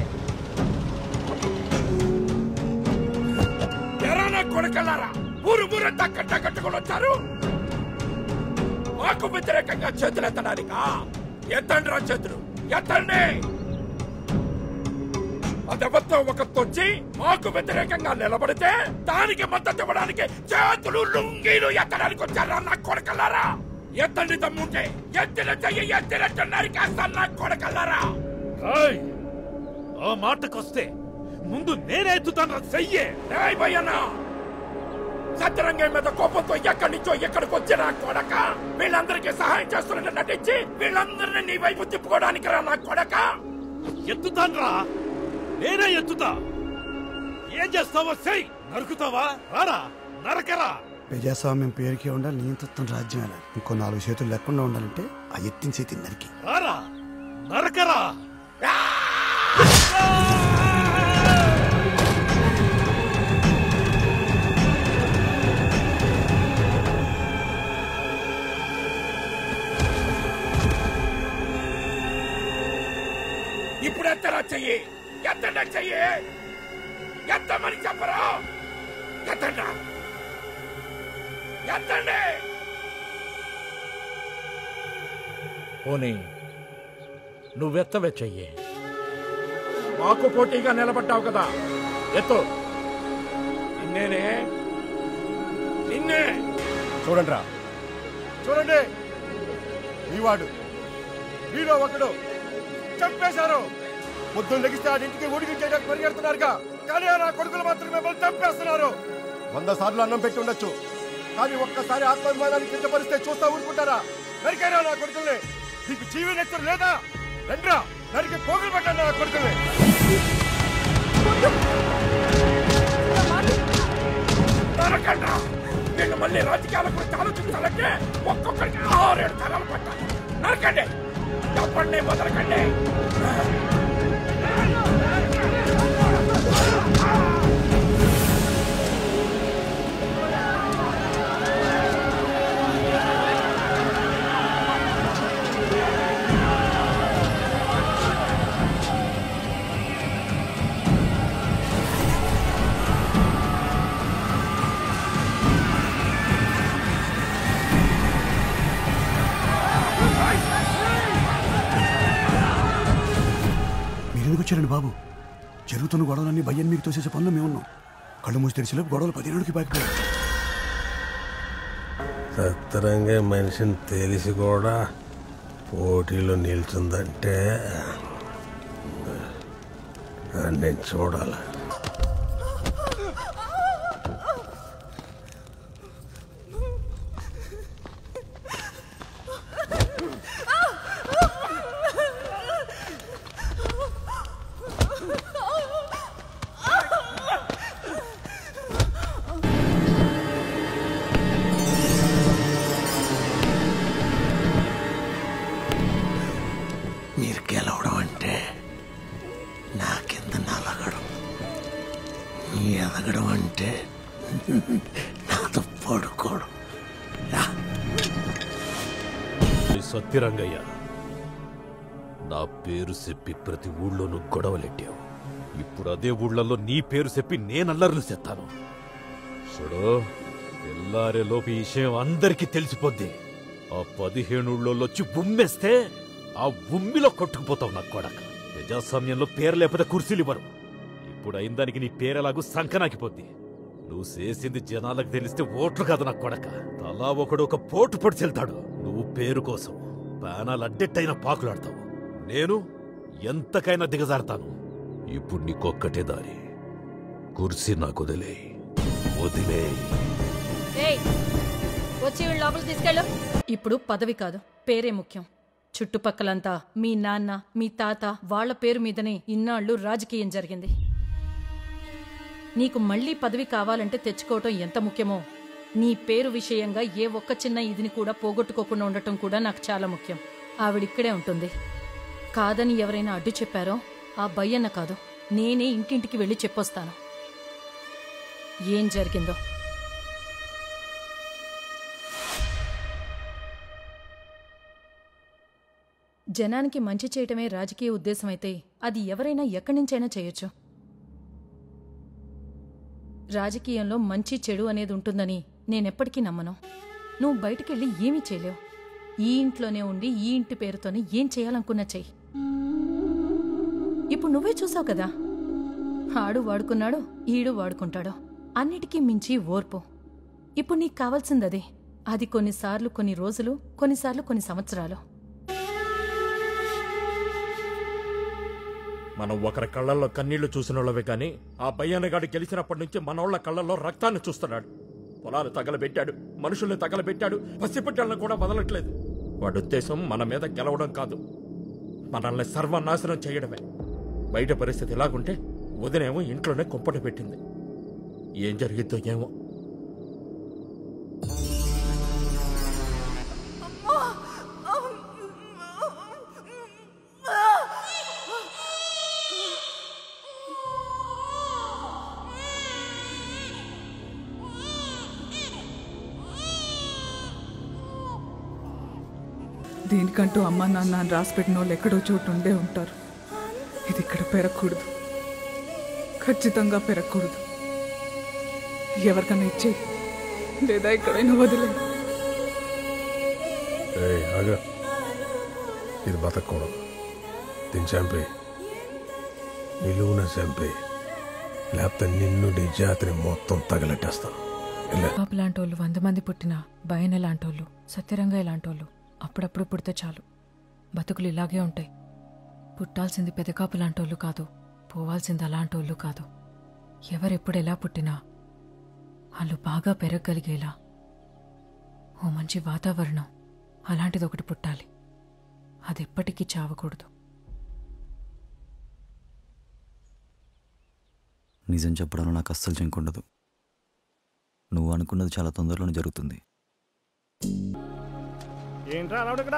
కొడుకల్లారా ఊరు ఊరంతా కట్టుకొని వచ్చారు. మాకు వ్యతిరేకంగా చేతులు ఎత్తడానికా? ఎత్తండి రా చేతులు, ఎత్తండి. అదెవరితో ఒకతొచ్చి మాకు వ్యతిరేకంగా నిలబడితే దానికి మద్దతు ఇవ్వడానికి చేతులు లుంగీలు ఎత్తడానికి వచ్చారా నా కొడుకల్లారా? ఎత్తండి తమ్ముంటే ఎత్తిన చెయ్యి ఎత్తినట్టు నరికేస్తాను నా కొడుకల్లారా. ఆ మాటకొస్తే ముందు నేనే ఎత్తుతాను చెయ్యే. భయ్యన్నా సత్యరంగం మీద కోపంతో ఎక్కడి నుంచో ఎక్కడికి వచ్చినా కొడక వీళ్ళందరికీ సహాయం చేస్తున్నట్టు నటించి వీళ్ళందరినీ నీ వైపు తిప్పుకోవడానికి రా నా కొడక. ఎత్తుతాను రా, నేనే ఎత్తుతా. ఏం చేస్తావో చెయ్యి. నరుకుతావా? రారా, నరకరా. ప్రజాస్వామ్యం పేరుకే ఉండాలి, నియంతృత్వం రాజ్యం అలా. ఇంకో 4 చేతులు లేకుండా ఉండాలంటే ఆ ఎత్తిన చేతి నరికి రారా, నరకరా. ఇప్పుడు ఎత్తరా చెయ్యి, ఎత్తండి చెయ్యి, ఎత్తమని చెప్పరా. ఎత్తండి, ఎత్తండి. పోనీ నువ్వెత్తవే చెయ్యి. మాకు పోటీగా నిలబడ్డావు కదా, ఎత్తు. నిన్నేనే, నిన్నే. చూడండి రా, చూడండి. నీవాడు మీలో ఒకడు చంపేశారు. పొద్దున్న లెగిస్తే ఆ ఇంటికి ఊడికి చేయడానికి పరిగెడుతున్నారుగా, కానీ ఆ నా కొడుకులు మాత్రం మిమ్మల్ని చంపేస్తున్నారు. 100 సార్లు అన్నం పెట్టి ఉండొచ్చు, కానీ ఒక్కసారి ఆత్మాభిమానాన్ని కించపరిస్తే చూస్తా ఊరుకుంటారా? నరికారా నా కొడుకుల్ని? నీకు జీవి నెత్తరు లేదా? రండ్రా, నరికి పోగులు పెట్టండి నా కొడుకుల్ని. నరకండ్రా. నేను మళ్ళీ రాజకీయాల గురించి ఆలోచించాలంటే ఒక్కొక్కరికి 6-7 తరాలు పట్టాలి. నరకండి, చెప్పండి, మొదలకండి. మీరెందుకు వచ్చారండి బాబు? జరుగుతున్న గొడవలన్నీ భయ్యని మీకు తోసేసే పనులు మేము ఉన్నాం. కళ్ళు మూసి తెరిచేలోపు గొడవలు 10 ఏళ్ళకి పాకిపోయాయి. సత్తరంగా మనిషిని తెలిసి కూడా పోటీలో నిల్చుందంటే నేను చూడాలి. మీరు గెలవడం అంటే నా కింద నలగడం, ఎదగడం అంటే నాతో పడుకోవడం. సత్యరంగయ్య, నా పేరు చెప్పి ప్రతి ఊళ్ళోనూ గొడవలెట్టావు. ఇప్పుడు అదే ఊళ్ళల్లో నీ పేరు చెప్పి నేనల్లర్లు చేస్తాను. చూడు, తెల్లారేలోపు ఈ విషయం అందరికీ తెలిసిపోద్ది. ఆ 15 ఊళ్ళోళ్ళొచ్చి ఉమ్మేస్తే ఆ ఉమ్మిలో కొట్టుకుపోతావు నా కొడక. ప్రజాస్వామ్యంలో పేరు లేకపోతే కుర్చీలు ఇవ్వరు. ఇప్పుడు అయిన దానికి నీ పేరెలాగూ సంకనాకిపోద్ది. నువ్వు చేసింది జనాలకు తెలిస్తే ఓట్లు కాదు నా కొడక. తలా ఒకడు ఒక పోటు పొడి చెల్తాడు. నువ్వు పేరు కోసం బాణాలు అడ్డెట్టయినా పాకులాడతావు. నేను ఎంతకైనా దిగజారుతాను. ఇప్పుడు నీకొక్కటే దారి, కుర్చీ నాకు వదిలేయ్. వచ్చి వీళ్ళు లోపలికి తీసుకెళ్ళు. ఇప్పుడు పదవి కాదు, పేరే ముఖ్యం. చుట్టుపక్కలంతా మీ నాన్న, మీ తాత వాళ్ల పేరు మీదనే ఇన్నాళ్ళు రాజకీయం జరిగింది. నీకు మళ్లీ పదవి కావాలంటే తెచ్చుకోవటం ఎంత ముఖ్యమో, నీ పేరు విషయంగా ఏ ఒక్క చిన్న ఇదిని కూడా పోగొట్టుకోకుండా ఉండటం కూడా నాకు చాలా ముఖ్యం. ఆవిడిక్కడే ఉంటుంది. కాదని ఎవరైనా అడ్డు చెప్పారో ఆ భయ్యన్న కాదు, నేనే ఇంటింటికి వెళ్ళి చెప్పొస్తాను ఏం జరిగిందో. జనానికి మంచి చేయటమే రాజకీయ ఉద్దేశమైతే అది ఎవరైనా ఎక్కడి నుంచైనా చేయొచ్చు. రాజకీయంలో మంచి చెడు అనేది ఉంటుందని నేనెప్పటికీ నమ్మను. నువ్వు బయటికెళ్ళి ఏమీ చేయలేవు. ఈ ఇంట్లోనే ఉండి ఈ ఇంటి పేరుతోనే ఏం చేయాలనుకున్నా చెయ్యి. ఇప్పుడు నువ్వే చూసావు కదా, ఆడు వాడుకున్నాడు, ఈడు వాడుకుంటాడు. అన్నిటికీ మించి ఓర్పు. ఇప్పుడు నీకు కావాల్సిందదే. అది కొన్నిసార్లు కొన్ని రోజులు, కొన్నిసార్లు కొన్ని సంవత్సరాలు. మనం ఒకరి కళ్ళల్లో కన్నీళ్లు చూసినోళ్ళవే కానీ ఆ బయ్యన్నగాడు గెలిచినప్పటి నుంచి మనోళ్ల కళ్ళల్లో రక్తాన్ని చూస్తున్నాడు. పొలాలు తగలబెట్టాడు, మనుషుల్ని తగలబెట్టాడు, పసిపిట్టలను కూడా వదలట్లేదు. వాడి ఉద్దేశం మన మీద గెలవడం కాదు, మనల్ని సర్వనాశనం చేయడమే. బయట పరిస్థితి ఎలాగుంటే వదినేమో ఇంట్లోనే కుంపట పెట్టింది. ఏం జరిగిద్దో ఏమో. దీనికంటూ అమ్మా నాన్న రాసి పెట్టిన వాళ్ళు ఎక్కడో చోటు ఉండే ఉంటారు. ఇది ఇక్కడ పెరగకూడదు, ఖచ్చితంగా పెరగకూడదు. ఎవరికైనా ఇచ్చే లేదా ఎక్కడైనా వదిలే. ఇది బతకూడదు. దీన్ని చంపే, నిలువున చంపే, లేకపోతే నిన్ను నీ జాతిని మొత్తం తగలెట్టేస్తాను. బాబు లాంటోళ్ళు 100 మంది పుట్టినా బయన లాంటోళ్ళు, సత్యరంగయ్య లాంటోళ్ళు అప్పుడప్పుడు పుడితే చాలు. బతుకులు ఇలాగే ఉంటాయి. పుట్టాల్సింది పెదకాపు లాంటోళ్ళు కాదు, పోవాల్సింది అలాంటోళ్ళు కాదు. ఎవరెప్పుడు ఎలా పుట్టినా వాళ్ళు బాగా పెరగగలిగేలా ఓ మంచి వాతావరణం అలాంటిది ఒకటి పుట్టాలి. అది ఎప్పటికీ చావకూడదు. నిజం చెప్పడంలో నాకు అస్సలు చెంకుండదు. నువ్వు అనుకున్నది చాలా తొందరలోనే జరుగుతుంది. ఏంట్రా అన్నాడు ఇక్కడ?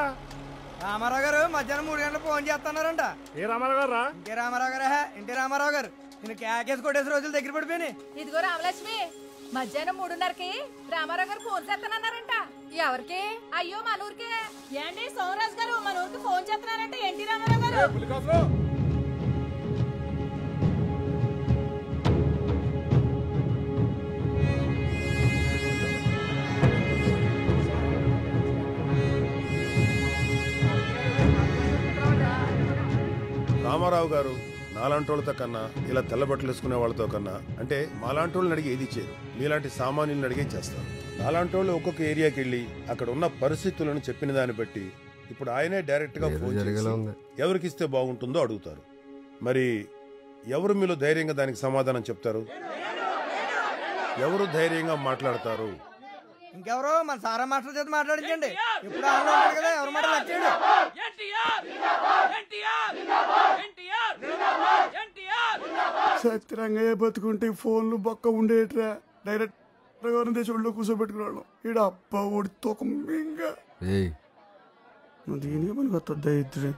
రామారావు గారు మధ్యాహ్నం 3 గంటలకు ఫోన్ చేస్తున్నారంట. ఏ రామారావు గారు రా? ఇంకే రామారావు గారా? ఇంటి రామారావు గారు. నేను కేకేసి కొట్టేసి రోజులు దగ్గర పడిపోయినాయి. ఇదిగో రామలక్ష్మి, మధ్యాహ్నం 3:30కి రామారావు గారు ఫోన్ చేస్తానన్నారంట. ఎవరికి? అయ్యో మన ఊరికే. ఏంటి సోమరాజు గారు మన ఊరికి ఫోన్ చేస్తున్నారంట. ఏంటి రామారావు గారు? రామారావు గారు నాలాంటోళ్ళతో కన్నా ఇలా తెల్లబట్టలు వేసుకునే వాళ్ళతో కన్నా అంటే మాలాంటోళ్ళని అడిగి ఏది చేయరు, మీలాంటి సామాన్యులను అడిగే చేస్తారు. నాలాంటోళ్ళు ఒక్కొక్క ఏరియాకి వెళ్ళి అక్కడ ఉన్న పరిస్థితులను చెప్పిన దాన్ని బట్టి ఇప్పుడు ఆయనే డైరెక్ట్ గా ఫోన్ చేసి ఎవరికి ఇస్తే బాగుంటుందో అడుగుతారు. మరి ఎవరు మీలో ధైర్యంగా దానికి సమాధానం చెప్తారు? ఎవరు ధైర్యంగా మాట్లాడతారు? ఇంకెవరో మన సారా మాస్టర్ చేత మాట్లాడించండి. ఇప్పుడు ఆన్లో ఉంటాడు కదా, ఎవరు మాట నచ్చాడు. సత్యరంగయ్య బతుకుంటే ఫోన్లు బొక్క ఉండేట్రా. డైరెక్ట్ దేశంలో కూర్చోబెట్టుకున్నాడు. ఈడ అబ్బా ఓడి తొకంగా దీనికి మనకు వస్తుంది దరిద్రం.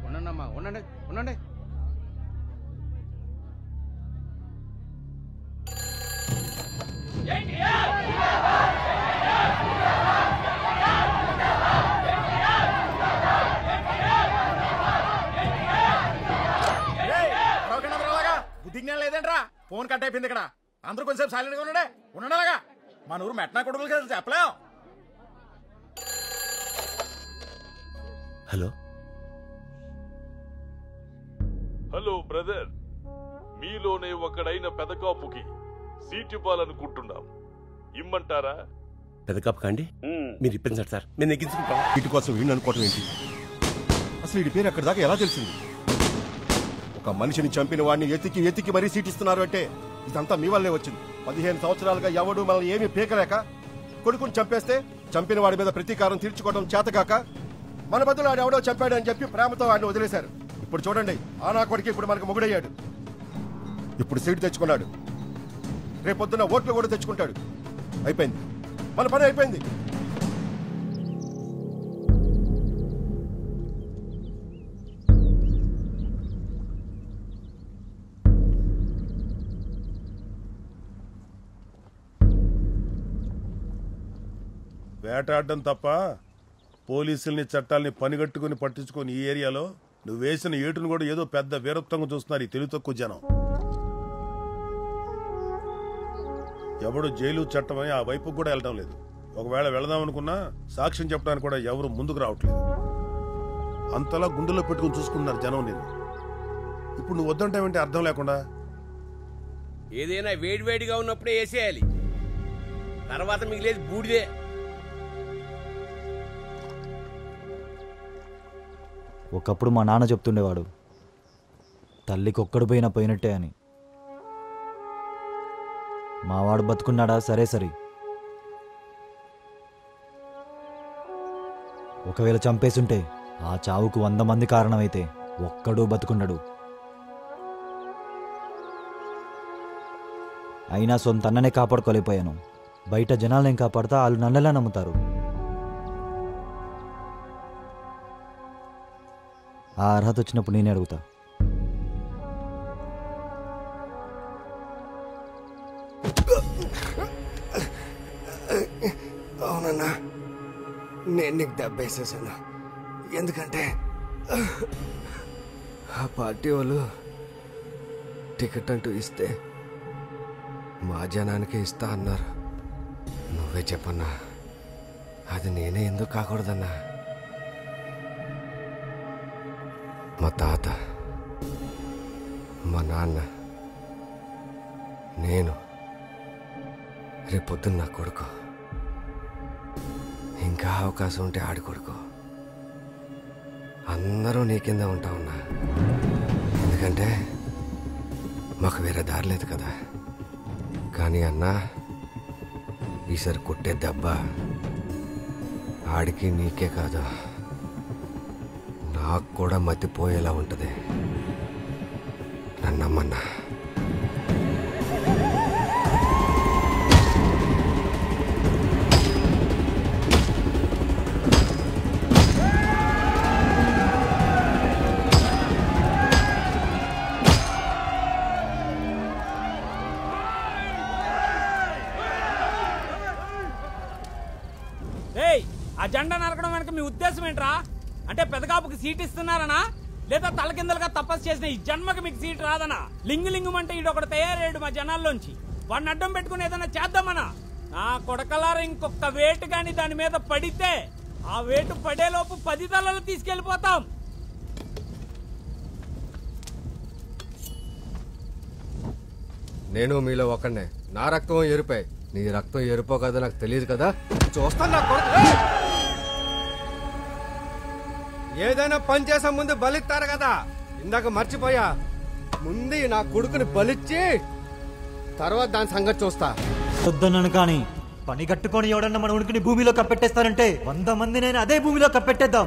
ఉండండమ్మా, ఉండండి ఉండండి. బుద్ధిజ్ఞానం లేదంట్రా? ఫోన్ కట్ అయిపోయింది ఇక్కడ. అందరూ కొంచెం సైలెంట్ గా ఉండే ఉండలాగా. మన ఊరు మెట్నా కొడుకులు కదా చెప్పలేం. హలో హలో బ్రదర్, మీలోనే ఒకడైన పెదకాపుకి సీట్ ఇవ్వాలనుకుంటున్నాం. ఇమ్మంటారా? పెదకాపు కాండి, మీరు ఇప్పించండి సార్, మేము నెగ్గించుకుంటాం. వీటి కోసం వీడిని అనుకోవటం ఏంటి? అసలు వీడి పేరు అక్కడి దాకా ఎలా తెలిసింది? ఒక మనిషిని చంపిన వాడిని ఎతికి ఎతికి మరీ సీట్ ఇస్తున్నారు అంటే ఇదంతా మీ వల్లే వచ్చింది. 15 సంవత్సరాలుగా ఎవడు మనల్ని ఏమీ పీకలేక కొడుకుని చంపేస్తే చంపిన వాడి మీద ప్రతీకారం తీర్చుకోవడం చేతకాక మన బదులు ఆడు ఎవడో చంపాడు అని చెప్పి ప్రేమతో వాడిని వదిలేశారు. ఇప్పుడు చూడండి, ఆ నా కొడుకు ఇప్పుడు మనకు మొగుడయ్యాడు. ఇప్పుడు సీట్ తెచ్చుకున్నాడు, రేపొద్దున ఓట్లు కూడా తెచ్చుకుంటాడు. అయిపోయింది, మన పని అయిపోయింది. వేటాడడం తప్ప పోలీసుల్ని చట్టాలని పనిగట్టుకుని పట్టించుకొని ఈ ఏరియాలో నువ్వు వేసిన ఏటును కూడా ఏదో పెద్ద వీరత్వంగా చూస్తున్నారు ఈ తెలివి తక్కువ జనం. ఎవడు జైలు చట్టమని ఆ వైపుకు కూడా వెళ్ళడం లేదు. ఒకవేళ వెళదామనుకున్నా సాక్ష్యం చెప్పడానికి కూడా ఎవరు ముందుకు రావట్లేదు. అంతలా గుండెలో పెట్టుకుని చూసుకుంటున్నారు జనం నేను. ఇప్పుడు నువ్వు వద్దంటావంటే అర్థం లేకుండా. ఏదైనా వేడివేడిగా ఉన్నప్పుడే వేసేయాలి, తర్వాత మిగిలేదు బూడిదే. ఒకప్పుడు మా నాన్న చెప్తుండేవాడు, తల్లికొక్కడు పోయినా పోయినట్టే అని. మావాడు బతుకున్నాడా సరే సరి, ఒకవేళ చంపేసుంటే ఆ చావుకు 100 మంది కారణమైతే ఒక్కడూ బతుకున్నాడు. అయినా సొంత అన్ననే కాపాడుకోలేకపోయాను. బయట జనాలనేం కాపాడుతా వాళ్ళు నన్నెలా నమ్ముతారు? ఆ అర్హత వచ్చినప్పుడు నేనే అడుగుతా. అవునన్నా, నేను నీకు దెబ్బేసేసాను. ఎందుకంటే ఆ పార్టీ వాళ్ళు టికెట్ అంటూ ఇస్తే మా జనానికి ఇస్తా అన్నారు. నువ్వే చెప్పన్నా, అది నేనే ఎందుకు కాకూడదన్నా? మా తాత, మా నాన్న, నేను, రేపొద్దున నా కొడుకు, ఇంకా అవకాశం ఉంటే ఆడి కొడుకు, అందరూ నీ కింద ఉంటా ఉన్నా. ఎందుకంటే మాకు వేరే దారి లేదు కదా. కానీ అన్నా, ఈసారి కొట్టే దెబ్బ ఆడికి నీకే కాదు, నాకు కూడా మతిపోయేలా ఉంటుంది. నన్నమ్మన్నా. ఆ జెండా నరకడం వెనక మీ ఉద్దేశం ఏంట్రా? అంటే పెదకాపుకి సీట్ ఇస్తున్నారనా, లేదా తలకిందలుగా తపస్సు చేసిన ఈ జన్మకి మీకు సీట్ రాదనా? లింగు లింగమంటే ఈడొకడు తయారయ్యాడు మా జనాల్లోంచి. వాడిని అడ్డం పెట్టుకుని ఏదైనా చేద్దామనా? నా కొడకలారా ఇంకొక వేటు గాని దాని మీద పడితే ఆ వేటు పడేలోపు 10 తలలు తీసుకెళ్లిపోతాం. నేను మీలో ఒకనే. నా రక్తం ఎరుపే, నీ రక్తం ఎరుపో కదా నాకు తెలియదు కదా. చూస్తాను నా కొడుకు. ఏదైనా పని చేసే ముందు బలిస్తారు కదా, ఇందాక మర్చిపోయా. ముందు నా కొడుకుని బలిచ్చి తర్వాత దాని సంగతి చూస్తా. వద్దన్నాను కానీ పని కట్టుకొని ఎవడన్నా మన ఉనికిని భూమిలో కప్పెట్టేస్తారంటే 100 మంది నేను అదే భూమిలో కప్పెట్టేద్దాం.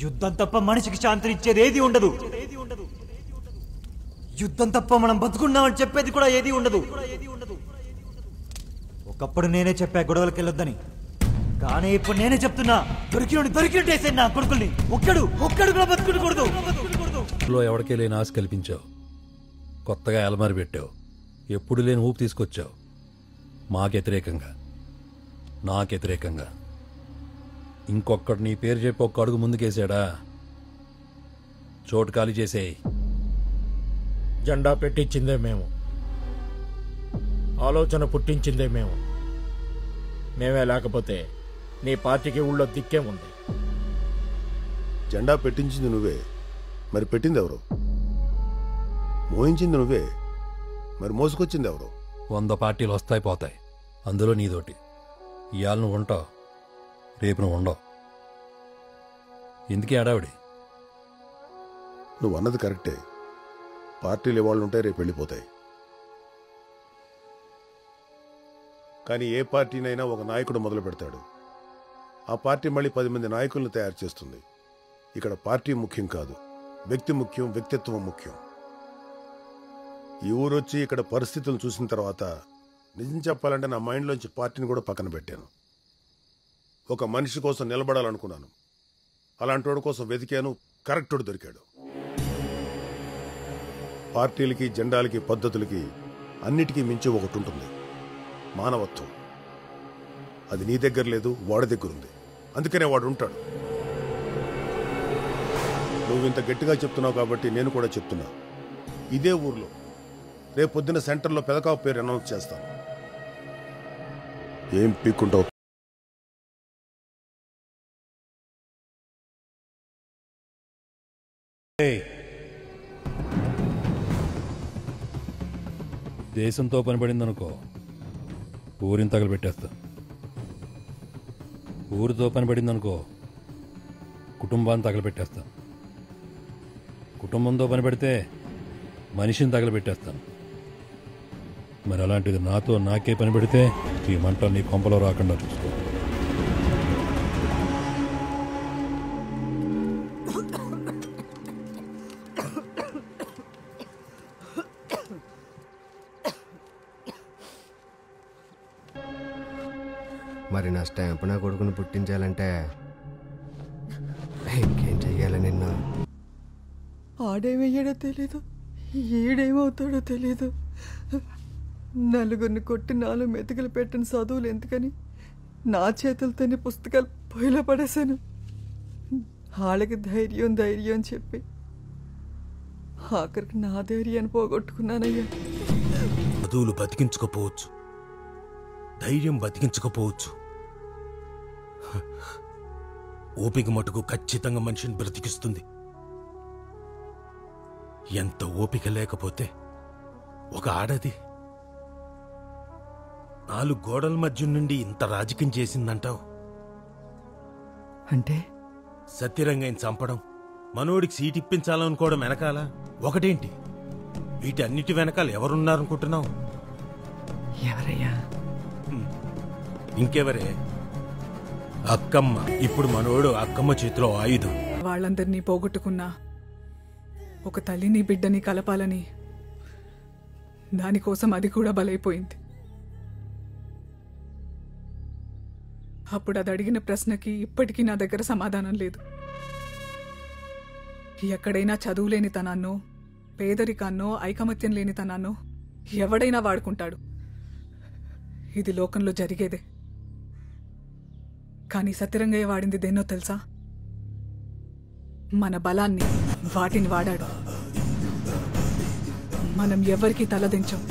యుద్ధం తప్ప మనిషికి శాంతినిచ్చేది ఏది ఉండదు. యుద్ధం తప్ప మనం బతుకున్నామని చెప్పేది కూడా ఏది ఉండదు. ఒకప్పుడు నేనే చెప్పా గొడవలకి వెళ్ళొద్దని, కానీ ఇప్పుడు నేనే చెప్తున్నా, దొరికినట్టేసే నా కొడుకుల్ని ఒక్కడు కూడా బతుకునకూడదు. ఎవరికే లేని ఆశ కల్పించావు, కొత్తగా అలమారి పెట్టావు, ఎప్పుడు లేని ఊపు తీసుకొచ్చావు. మాకు వ్యతిరేకంగా, నాకు వ్యతిరేకంగా. ఇంకొక్కడు నీ పేరు చెప్పి ఒక్క అడుగు ముందుకేసాడా, చోటు ఖాళీ చేసేయి. జెండా పెట్టించిందే మేము, ఆలోచన పుట్టించిందే మేము. మేమే లేకపోతే నీ పార్టీకి ఊళ్ళో దిక్కే ఉంది. జెండా పెట్టించింది నువ్వే, మరి పెట్టింది ఎవరు? మోయించింది నువ్వే, మరి మోసుకొచ్చింది ఎవరు? 100 పార్టీలు వస్తాయి పోతాయి, అందులో నీతోటి. ఇవాళ నువ్వు ఉంటావు, రేపు నువ్వు ఉండవు. ఎందుకు ఏడావిడి? నువ్వు అన్నది కరెక్టే. పార్టీలు ఇవాళ ఉంటాయి, రేపు వెళ్ళిపోతాయి. కానీ ఏ పార్టీనైనా ఒక నాయకుడు మొదలు పెడతాడు, ఆ పార్టీ మళ్ళీ 10 మంది నాయకులను తయారు చేస్తుంది. ఇక్కడ పార్టీ ముఖ్యం కాదు, వ్యక్తి ముఖ్యం, వ్యక్తిత్వం ముఖ్యం. ఈ ఊరొచ్చి ఇక్కడ పరిస్థితులను చూసిన తర్వాత నిజం చెప్పాలంటే నా మైండ్లోంచి పార్టీని కూడా పక్కన పెట్టాను. ఒక మనిషి కోసం నిలబడాలనుకున్నాను, అలాంటి వాడి కోసం వెతికాను, కరెక్టుడు దొరికాడు. పార్టీలకి, జెండాలకి, పద్ధతులకి అన్నిటికీ మించి ఒకటి ఉంటుంది, మానవత్వం. అది నీ దగ్గర లేదు, వాడి దగ్గర ఉంది. అందుకనే వాడు ఉంటాడు. నువ్వు ఇంత గట్టిగా చెప్తున్నావు కాబట్టి నేను కూడా చెప్తున్నా. ఇదే ఊర్లో రేపు పొద్దున్న సెంటర్లో పెదకాపు పేరు అనౌన్స్ చేస్తాను. ఏం పీక్కుంటావు? దేశంతో పనిపడిందనుకో ఊరిని తగలబెట్టేస్తా. ఊరితో పనిపడిందనుకో కుటుంబాన్ని తగలబెట్టేస్తా. కుటుంబంతో పనిపడితే మనిషిని తగలబెట్టేస్తాను. మరి అలాంటిది నాతో నాకే పని పెడితే ఈ మంట నీ కొంపలో రాకుండా చూసుకో. మరి నా స్టాంప్ నా కొడుకుని పుట్టించాలంటే ఇంకేం చెయ్యాలి నిన్ను? ఆడేమయ్యాడో తెలీదు, ఏడేమవుతాడో తెలీదు. నలుగురిని కొట్టి 4 మెతుకులు పెట్టిన చదువులు ఎందుకని నా చేతులతోనే పుస్తకాలు పొయ్యిలో పడేశాను. వాళ్ళకి ధైర్యం చెప్పి ఆఖరికి నా ధైర్యాన్ని పోగొట్టుకున్నానయ్యా. చదువులు బతికించుకోపోవచ్చు, ధైర్యం బతికించకపోవచ్చు. ఓపిక మటుకు ఖచ్చితంగా మనిషిని బ్రతికిస్తుంది. ఎంత ఓపిక లేకపోతే ఒక ఆడది 4 గోడల మధ్య నుండి ఇంత రాజకీయం చేసిందంటావు? అంటే సత్యరంగని చంపడం, మనోడికి సీట్ ఇప్పించాలనుకోవడం వెనకాల ఒకటేంటి? వీటన్నిటి వెనకాల ఎవరున్నారనుకుంటున్నావు? ఎవరయ్యా? ఇంకెవరే? అక్కమ్మ. ఇప్పుడు మనోడు అక్కమ్మ చేతిలో ఆయుధం. వాళ్ళందరినీ పోగొట్టుకున్నా ఒక తల్లిని బిడ్డని కలపాలని దానికోసం అది కూడా బలైపోయింది. అప్పుడు అది అడిగిన ప్రశ్నకి ఇప్పటికీ నా దగ్గర సమాధానం లేదు. ఎక్కడైనా చదువు లేని తనాన్నో, పేదరికాన్నో, ఐకమత్యం లేని తనాన్నో ఎవడైనా వాడుకుంటాడు. ఇది లోకంలో జరిగేదే. కానీ సత్యరంగయ్య వాడింది దేన్నో తెలుసా? మన బలాన్ని. వాటిని వాడాడు. మనం ఎవరికీ తలదించం,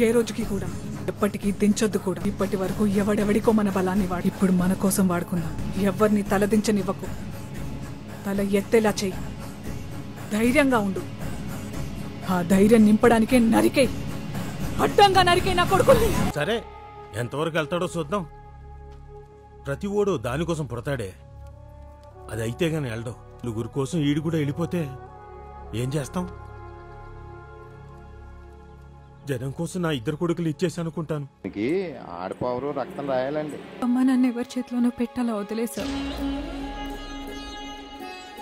ఏ రోజుకి కూడా, ఎప్పటికీ దించొద్దు కూడా. ఇప్పటి వరకు ఎవడెవడికో మన బలాన్ని వాడు. ఇప్పుడు మన కోసం వాడుకుందాం. ఎవరిని తలదించనివ్వకు. తల ఎత్తేలా చెయ్యి. ధైర్యంగా ఉండు. ఆ ధైర్యం నింపడానికే నరికే, అడ్డంగా నరికే నా కొడుకుల్ని. సరే, ఎంతవరకు వెళ్తాడో చూద్దాం. ప్రతి ఓడు దానికోసం పుడతాడే. అది అయితే గాని వెళ్ళడం. నలుగురు కోసం ఈడు కూడా వెళ్ళిపోతే ఏం చేస్తాం? జనం కోసం నా 2 కొడుకులు ఇచ్చేసానుకుంటాను. ఆడపవరు రక్తం రాయాలండి. అమ్మ నన్ను ఎవరి చేతిలోనో పెట్టాలా వదిలేశావు.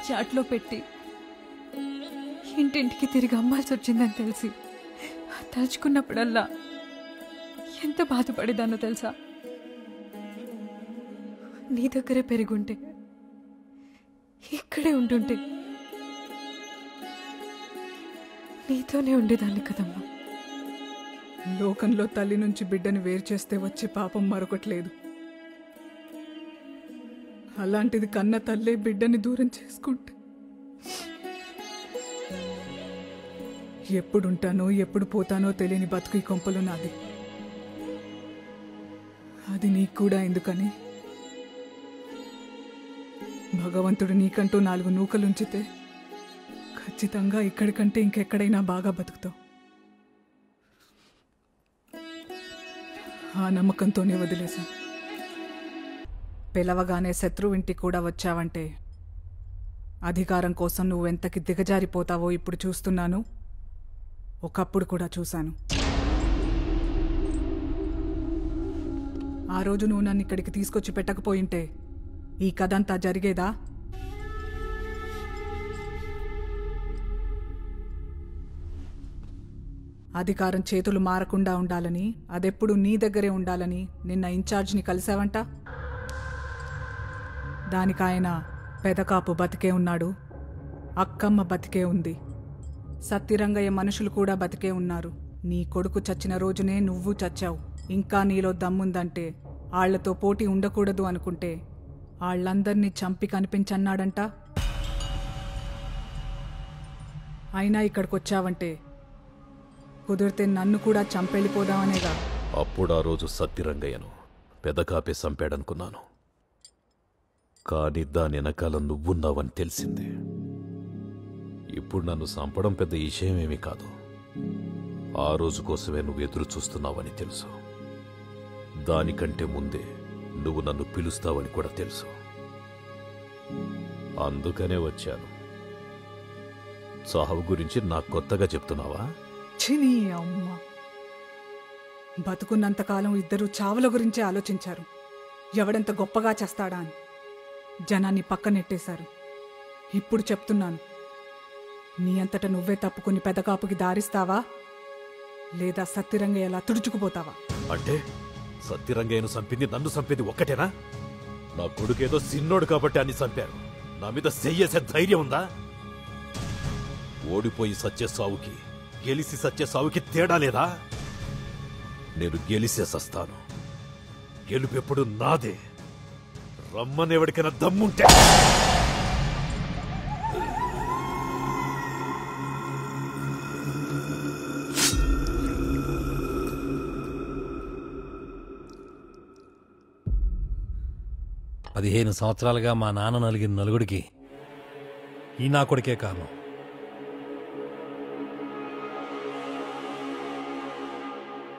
చాట్లో పెట్టి ఇంటింటికి తిరిగి అమ్మాల్సి వచ్చిందని తెలిసి తలుచుకున్నప్పుడల్లా ఎంత బాధపడేదానో తెలుసా? నీ దగ్గరే పెరుగుంటే, ఇక్కడే ఉంటుంటే నీతోనే ఉండేదాన్ని కదమ్మా. లోకంలో తల్లి నుంచి బిడ్డని వేరు చేస్తే వచ్చే పాపం మరొకట్లేదు. అలాంటిది కన్న తల్లే బిడ్డని దూరం చేసుకుంటే ఎప్పుడుంటానో ఎప్పుడు పోతానో తెలియని బతుకు ఈ కొంపలు నాది. అది నీకు కూడా ఎందుకని భగవంతుడు నీకంటూ 4 నూకలుంచితే ఖచ్చితంగా ఇక్కడికంటే ఇంకెక్కడైనా బాగా బతుకుతావు. ఆ నమ్మకంతోనే వదిలేశా. పిలవగానే శత్రువింటికి కూడా వచ్చావంటే అధికారం కోసం నువ్వెంతకి దిగజారిపోతావో ఇప్పుడు చూస్తున్నాను. ఒకప్పుడు కూడా చూశాను. ఆ రోజు నువ్వు నన్ను ఇక్కడికి తీసుకొచ్చి పెట్టకపోయింటే ఈ కథంతా జరిగేదా? అధికారం చేతులు మారకుండా ఉండాలని, అదెప్పుడు నీ దగ్గరే ఉండాలని నిన్న ఇన్ఛార్జ్ని కలిసావంట. దానికాయన పెదకాపు బతికే ఉన్నాడు, అక్కమ్మ బతికే ఉంది, సత్యరంగయ్య మనుషులు కూడా బతికే ఉన్నారు. నీ కొడుకు చచ్చిన రోజునే నువ్వు చచ్చావు. ఇంకా నీలో దమ్ముందంటే, ఆళ్లతో పోటీ ఉండకూడదు అనుకుంటే వాళ్ళందర్నీ చంపి కనిపించన్నాడంట. అయినా ఇక్కడికొచ్చావంటే కుదిరితే నన్ను కూడా చంపెళ్ళిపోదామనేగా. అప్పుడు ఆ రోజు సత్యరంగయ్యను పెదకాపే చంపాడనుకున్నాను. కానీ దాని వెనకాల నువ్వున్నావని తెలిసింది. ఇప్పుడు నన్ను చంపడం పెద్ద విషయమేమీ కాదు. ఆ రోజు కోసమే నువ్వు ఎదురు చూస్తున్నావని తెలుసు. దానికంటే ముందే నువ్వు నన్ను పిలుస్తావని కూడా తెలుసు. అందుకనే వచ్చాను. చావు గురించి నాకు కొత్తగా చెప్తున్నావా? చిని అమ్మ, బతుకున్నంతకాలం ఇద్దరు చావుల గురించే ఆలోచించారు. ఎవడెంత గొప్పగా చేస్తాడా అని జనాన్ని పక్కనెట్టేశారు. ఇప్పుడు చెప్తున్నాను, నీ అంతట నువ్వే తప్పుకుని పెదకాపుకి దారిస్తావా లేదా సత్యరంగయ్య ఎలా తుడుచుకుపోతావా? అంటే సత్యరంగయ్యను చంపింది నన్ను చంపింది ఒక్కటేనా? నా కొడుకేదో సిన్నోడు కాబట్టి అన్ని చంపారు. నా మీద చెయ్యేసే ధైర్యం ఉందా? ఓడిపోయి సచ్చే సావుకి గెలిసి సచ్చే సావుకి తేడా లేదా? నేను గెలిసే సస్తాను. గెలుపెప్పుడు నాదే. రమ్మని ఎవరికైనా దమ్ముంటే. పదిహేను సంవత్సరాలుగా మా నాన్న నలిగిన నలుగుడికి ఈ నా కొడుకే కారణం.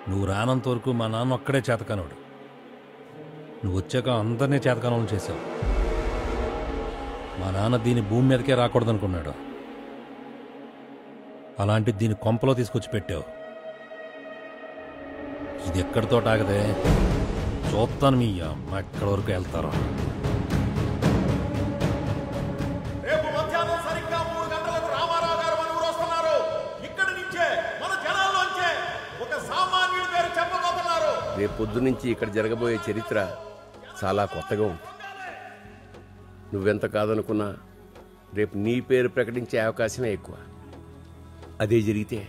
నువ్వు రానంత వరకు మా నాన్న ఒక్కడే చేతకానోడు. నువ్వు వచ్చాక అందరినీ చేతకానోళ్ళు చేశావు. మా నాన్న దీని భూమి మీదకే రాకూడదనుకున్నాడు. అలాంటి దీని కొంపలో తీసుకొచ్చి పెట్టావు. ఇది ఎక్కడితో ఆగదే. చూస్తాను మీ అమ్మ ఎక్కడి వరకు వెళ్తారో. రేపు మధ్యాహ్నం సరిగ్గా 3 గంటలకు రామారావు గారు మన ఊరు వస్తున్నారు. ఇక్కడి నుంచే మన జనాల్లోంచే ఒక సామాన్యుడి పేరు చెప్పబోతున్నారు. రేపు పొద్దు నుంచి ఇక్కడ జరగబోయే చరిత్ర చాలా కొత్తగా ఉంటుంది. నువ్వెంత కాదనుకున్నా రేపు నీ పేరు ప్రకటించే అవకాశమే ఎక్కువ. అదే జరిగితే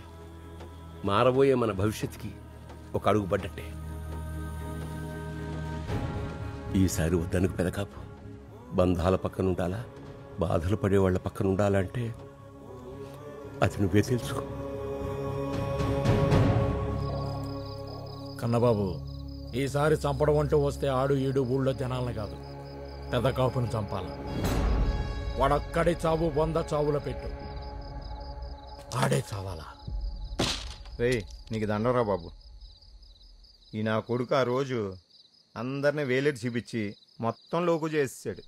మారబోయే మన భవిష్యత్తుకి ఒక అడుగు పడ్డట్టే. ఈసారి వద్దనుకు పెదకాపు. బంధాల పక్కన ఉండాలా, బాధలు పడేవాళ్ల పక్కన ఉండాలంటే అది నువ్వే తెలుసుకో. కన్నబాబు, ఈసారి చంపడం అంటూ వస్తే ఆడు ఈడు ఊళ్ళో జనాలని కాదు, పెదకాపుని చంపాల. వాడక్కడి చావు 100 చావుల పెట్టు. ఆడే చావాలా? రే, నీకు దండరా బాబు. ఈ నా కొడుకు ఆ రోజు అందరినీ వేలెట్టి చూపించి మొత్తం లోకు చేసేసాడు.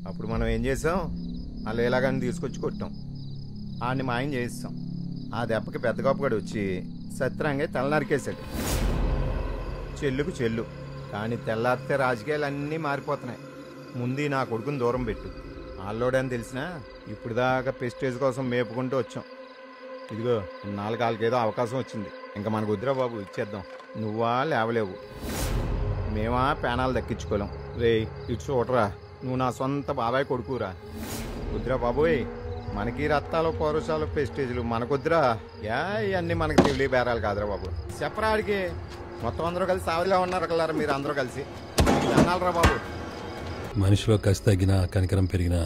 అప్పుడు మనం ఏం చేసాం? అలా ఎలాగని తీసుకొచ్చి కొట్టాం. ఆడిని మాయం చేయిస్తాం. ఆ దెబ్బకి పెద్ద కాపుగాడు వచ్చి సత్యరంగయ్య తల నరికేశాడు. చెల్లుకు చెల్లు. కానీ తెల్లారితే రాజకీయాలు అన్నీ మారిపోతున్నాయి. ముందు నా కొడుకుని దూరం పెట్టు. ఆల్లోడని తెలిసినా ఇప్పుడు దాకా ప్రెస్టేజ్ కోసం మేపుకుంటూ వచ్చాం. ఇదిగో 4 ఏదో అవకాశం వచ్చింది. ఇంకా మనకు వద్దురా బాబు, ఇచ్చేద్దాం. నువ్వా లేవలేవు, మేమా పేనాలు దక్కించుకోలేం. రే ఇటు చూడరా, నువ్వు నా సొంత బాబాయ్ కొడుకురా. వద్దురా బాబోయ్, మనకి రత్తాలు పౌరుషాలు ప్రెస్టేజ్లు మనకొద్దురా. ఇవన్నీ మనకి తెలియ బేరాలు కాదురా బాబు. చెప్పరా ఆడికి. మొత్తం అందరూ కలిసి సావిలా ఉన్నారు కలరా మీరు అందరూ కలిసి. అనాలరా బాబు. మనిషిలో కసి తగ్గినా కనికరం పెరిగినా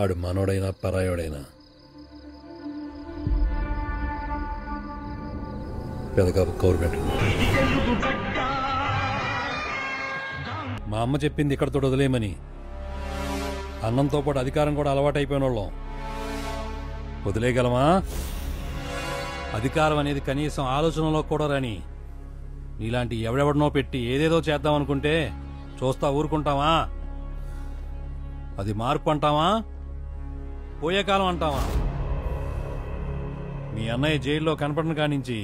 ఆడు మనోడైనా పరాయోడైనా పెదకాపు కౌరు పెట్టండి. మా అమ్మ చెప్పింది ఇక్కడతో వదిలేయమని. అన్నంతో పాటు అధికారం కూడా అలవాటైపోయిన వాళ్ళం వదిలేయగలమా? అధికారం అనేది కనీసం ఆలోచనలో కూడా రాని నీలాంటి ఎవడెవడనో పెట్టి ఏదేదో చేద్దామనుకుంటే చూస్తా ఊరుకుంటావా? అది మార్పు అంటావా? పోయే కాలం అంటావా? మీ అన్నయ్య జైల్లో కనపడిన కానించి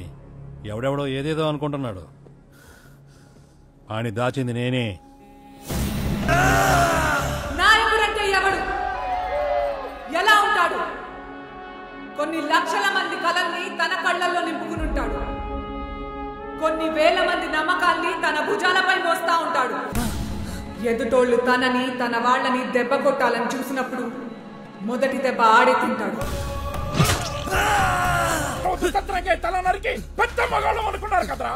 ఎవడెవడో ఏదేదో అనుకుంటున్నాడు. ఆని దాచింది నేనే. నాయకుడంటే ఎవడు? ఎలా ఉంటాడు? కొన్ని లక్షల మంది కలల్ని తన కళ్ళల్లో నింపుకునుంటాడు. కొన్ని వేల మంది నమ్మకాల్ని తన భుజాలపై మోస్తా ఉంటాడు. ఎదుటోళ్లు తనని తన వాళ్లని దెబ్బ కొట్టాలని చూసినప్పుడు మొదటి దెబ్బ ఆడే తింటాడు. తల నరికి పెద్ద మగాళ్ళం అనుకున్నారు కదరా.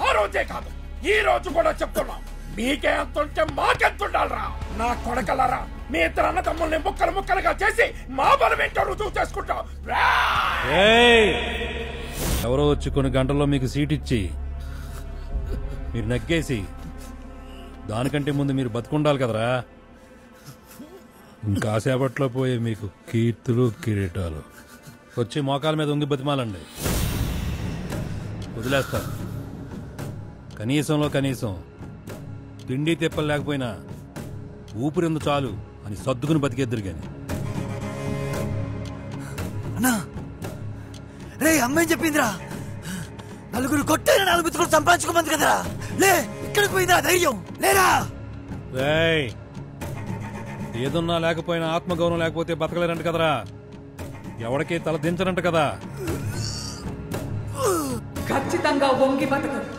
ఆ రోజే కాదు, ఈ రోజు కూడా చెప్తున్నా, మీకే ఎంత ఉంటే మాకెంత ఉండాలరా నా కొడకలరా. మీ ఇద్దరు అన్న తమ్ముల్ని ముక్కలు ముక్కలుగా చేసి మా బలం ఏంటో రుజువు చేసుకుంటాం. ఎవరో వచ్చి కొన్ని గంటల్లో మీకు సీట్ ఇచ్చి మీరు నగ్గేసి దానికంటే ముందు మీరు బతుకుండాలి కదరా. ఇంకాసేపట్లో పోయే మీకు కీర్తులు కిరీటాలు వచ్చి మోకాల మీద ఉంగి బతిమాలండి. వదిలేస్తా. కనీసంలో కనీసం తిండి తెప్పలు లేకపోయినా ఊపిరిందు చాలు అని సర్దుకుని బతికేద్దరు గాని. అన్నా రే అమ్మాయి చెప్పిందిరా, నలుగురు కొట్టైన 4 బతుకులు సంపాదించుకోమంది కదరా. లే ఇక్కడికి పోయిందిరా ధైర్యం లేరా. రేయ్ ఏదున్నా లేకపోయినా ఆత్మగౌరవం లేకపోతే బతకలేరంట కదరా. ఎవడికి తల దించరంట కదా. ఖచ్చితంగా వంగి బతకరు,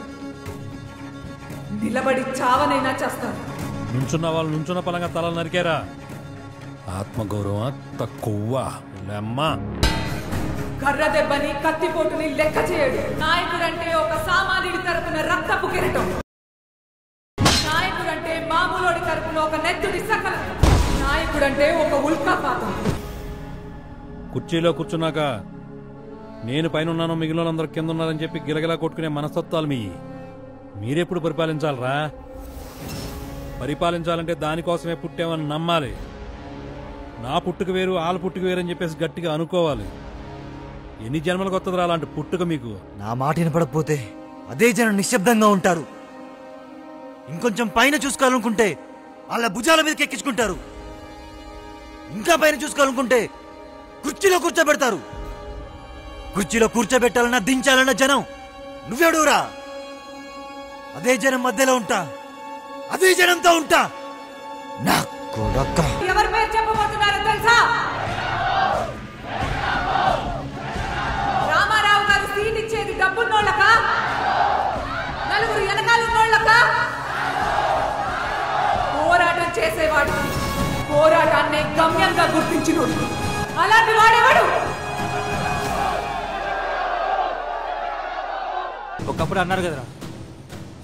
నిలబడి చావనైనా చేస్తారు. నుంచున్న వాళ్ళు నుంచున్న పలంగా తలలు నరికారా. ఆత్మగౌరవం తక్కువ అమ్మా. కర్ర దెబ్బని కత్తిపోటుని లెక్క చేయడు. నాయకుడంటే ఒక సామాన్యుడి తరపున రక్తపు కిరీటం. నాయకుడంటే మామూలుడి తరపున ఒక నెత్తుడి సకలం. నాయకుడంటే ఒక ఉల్కాపాతం. కుర్చీలో కూర్చున్నాక నేను పైన ఉన్నాను మిగిలిన అందరూ కింద ఉన్నారని చెప్పి గిలగిలా కొట్టుకునే మనస్తత్వాలు మీరెప్పుడు పరిపాలించాలరా. పరిపాలించాలంటే దానికోసమే పుట్టామని నమ్మాలి. నా పుట్టుక వేరు వాళ్ళ పుట్టుక వేరు అని చెప్పేసి గట్టిగా అనుకోవాలి. ఎన్ని జన్మలకు వస్తుందిరా అలాంటి పుట్టుక మీకు. నా మాట వినపడకపోతే అదే జనం నిశ్శబ్దంగా ఉంటారు. ఇంకొంచెం పైన చూసుకోవాలనుకుంటే వాళ్ళ భుజాల మీదకి ఎక్కించుకుంటారు. ఇంకా పైన చూసుకోవాలనుకుంటే కుర్చీలో కూర్చోబెడతారు. కుర్చీలో కూర్చోబెట్టాలన్నా దించాలన్నా జనం నువ్వెడురా. అదే జనం మధ్యలో ఉంటా, అదే జనంతో ఉంటా. నా కొడక ఎవరి పేరు చెప్పబోతున్నారో తెలుసా? రామారావు గారు సీట్ ఇచ్చేది డబ్బున్నోళ్ళక, నలుగురు వెనకాలన్నోళ్ళక? పోరాటం చేసేవాడు, పోరాటాన్ని గమ్యంగా గుర్తించినోడు. అలాంటి వాడేవాడు. ఒకప్పుడు అన్నారు కదరా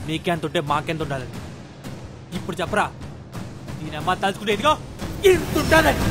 నీకెంత ఉంటే మాకెంత ఉండాలని. ఇప్పుడు చెప్పరా దీని అమ్మ తలుచుకుంటే ఇదిగో ఇంత ఉండాలని.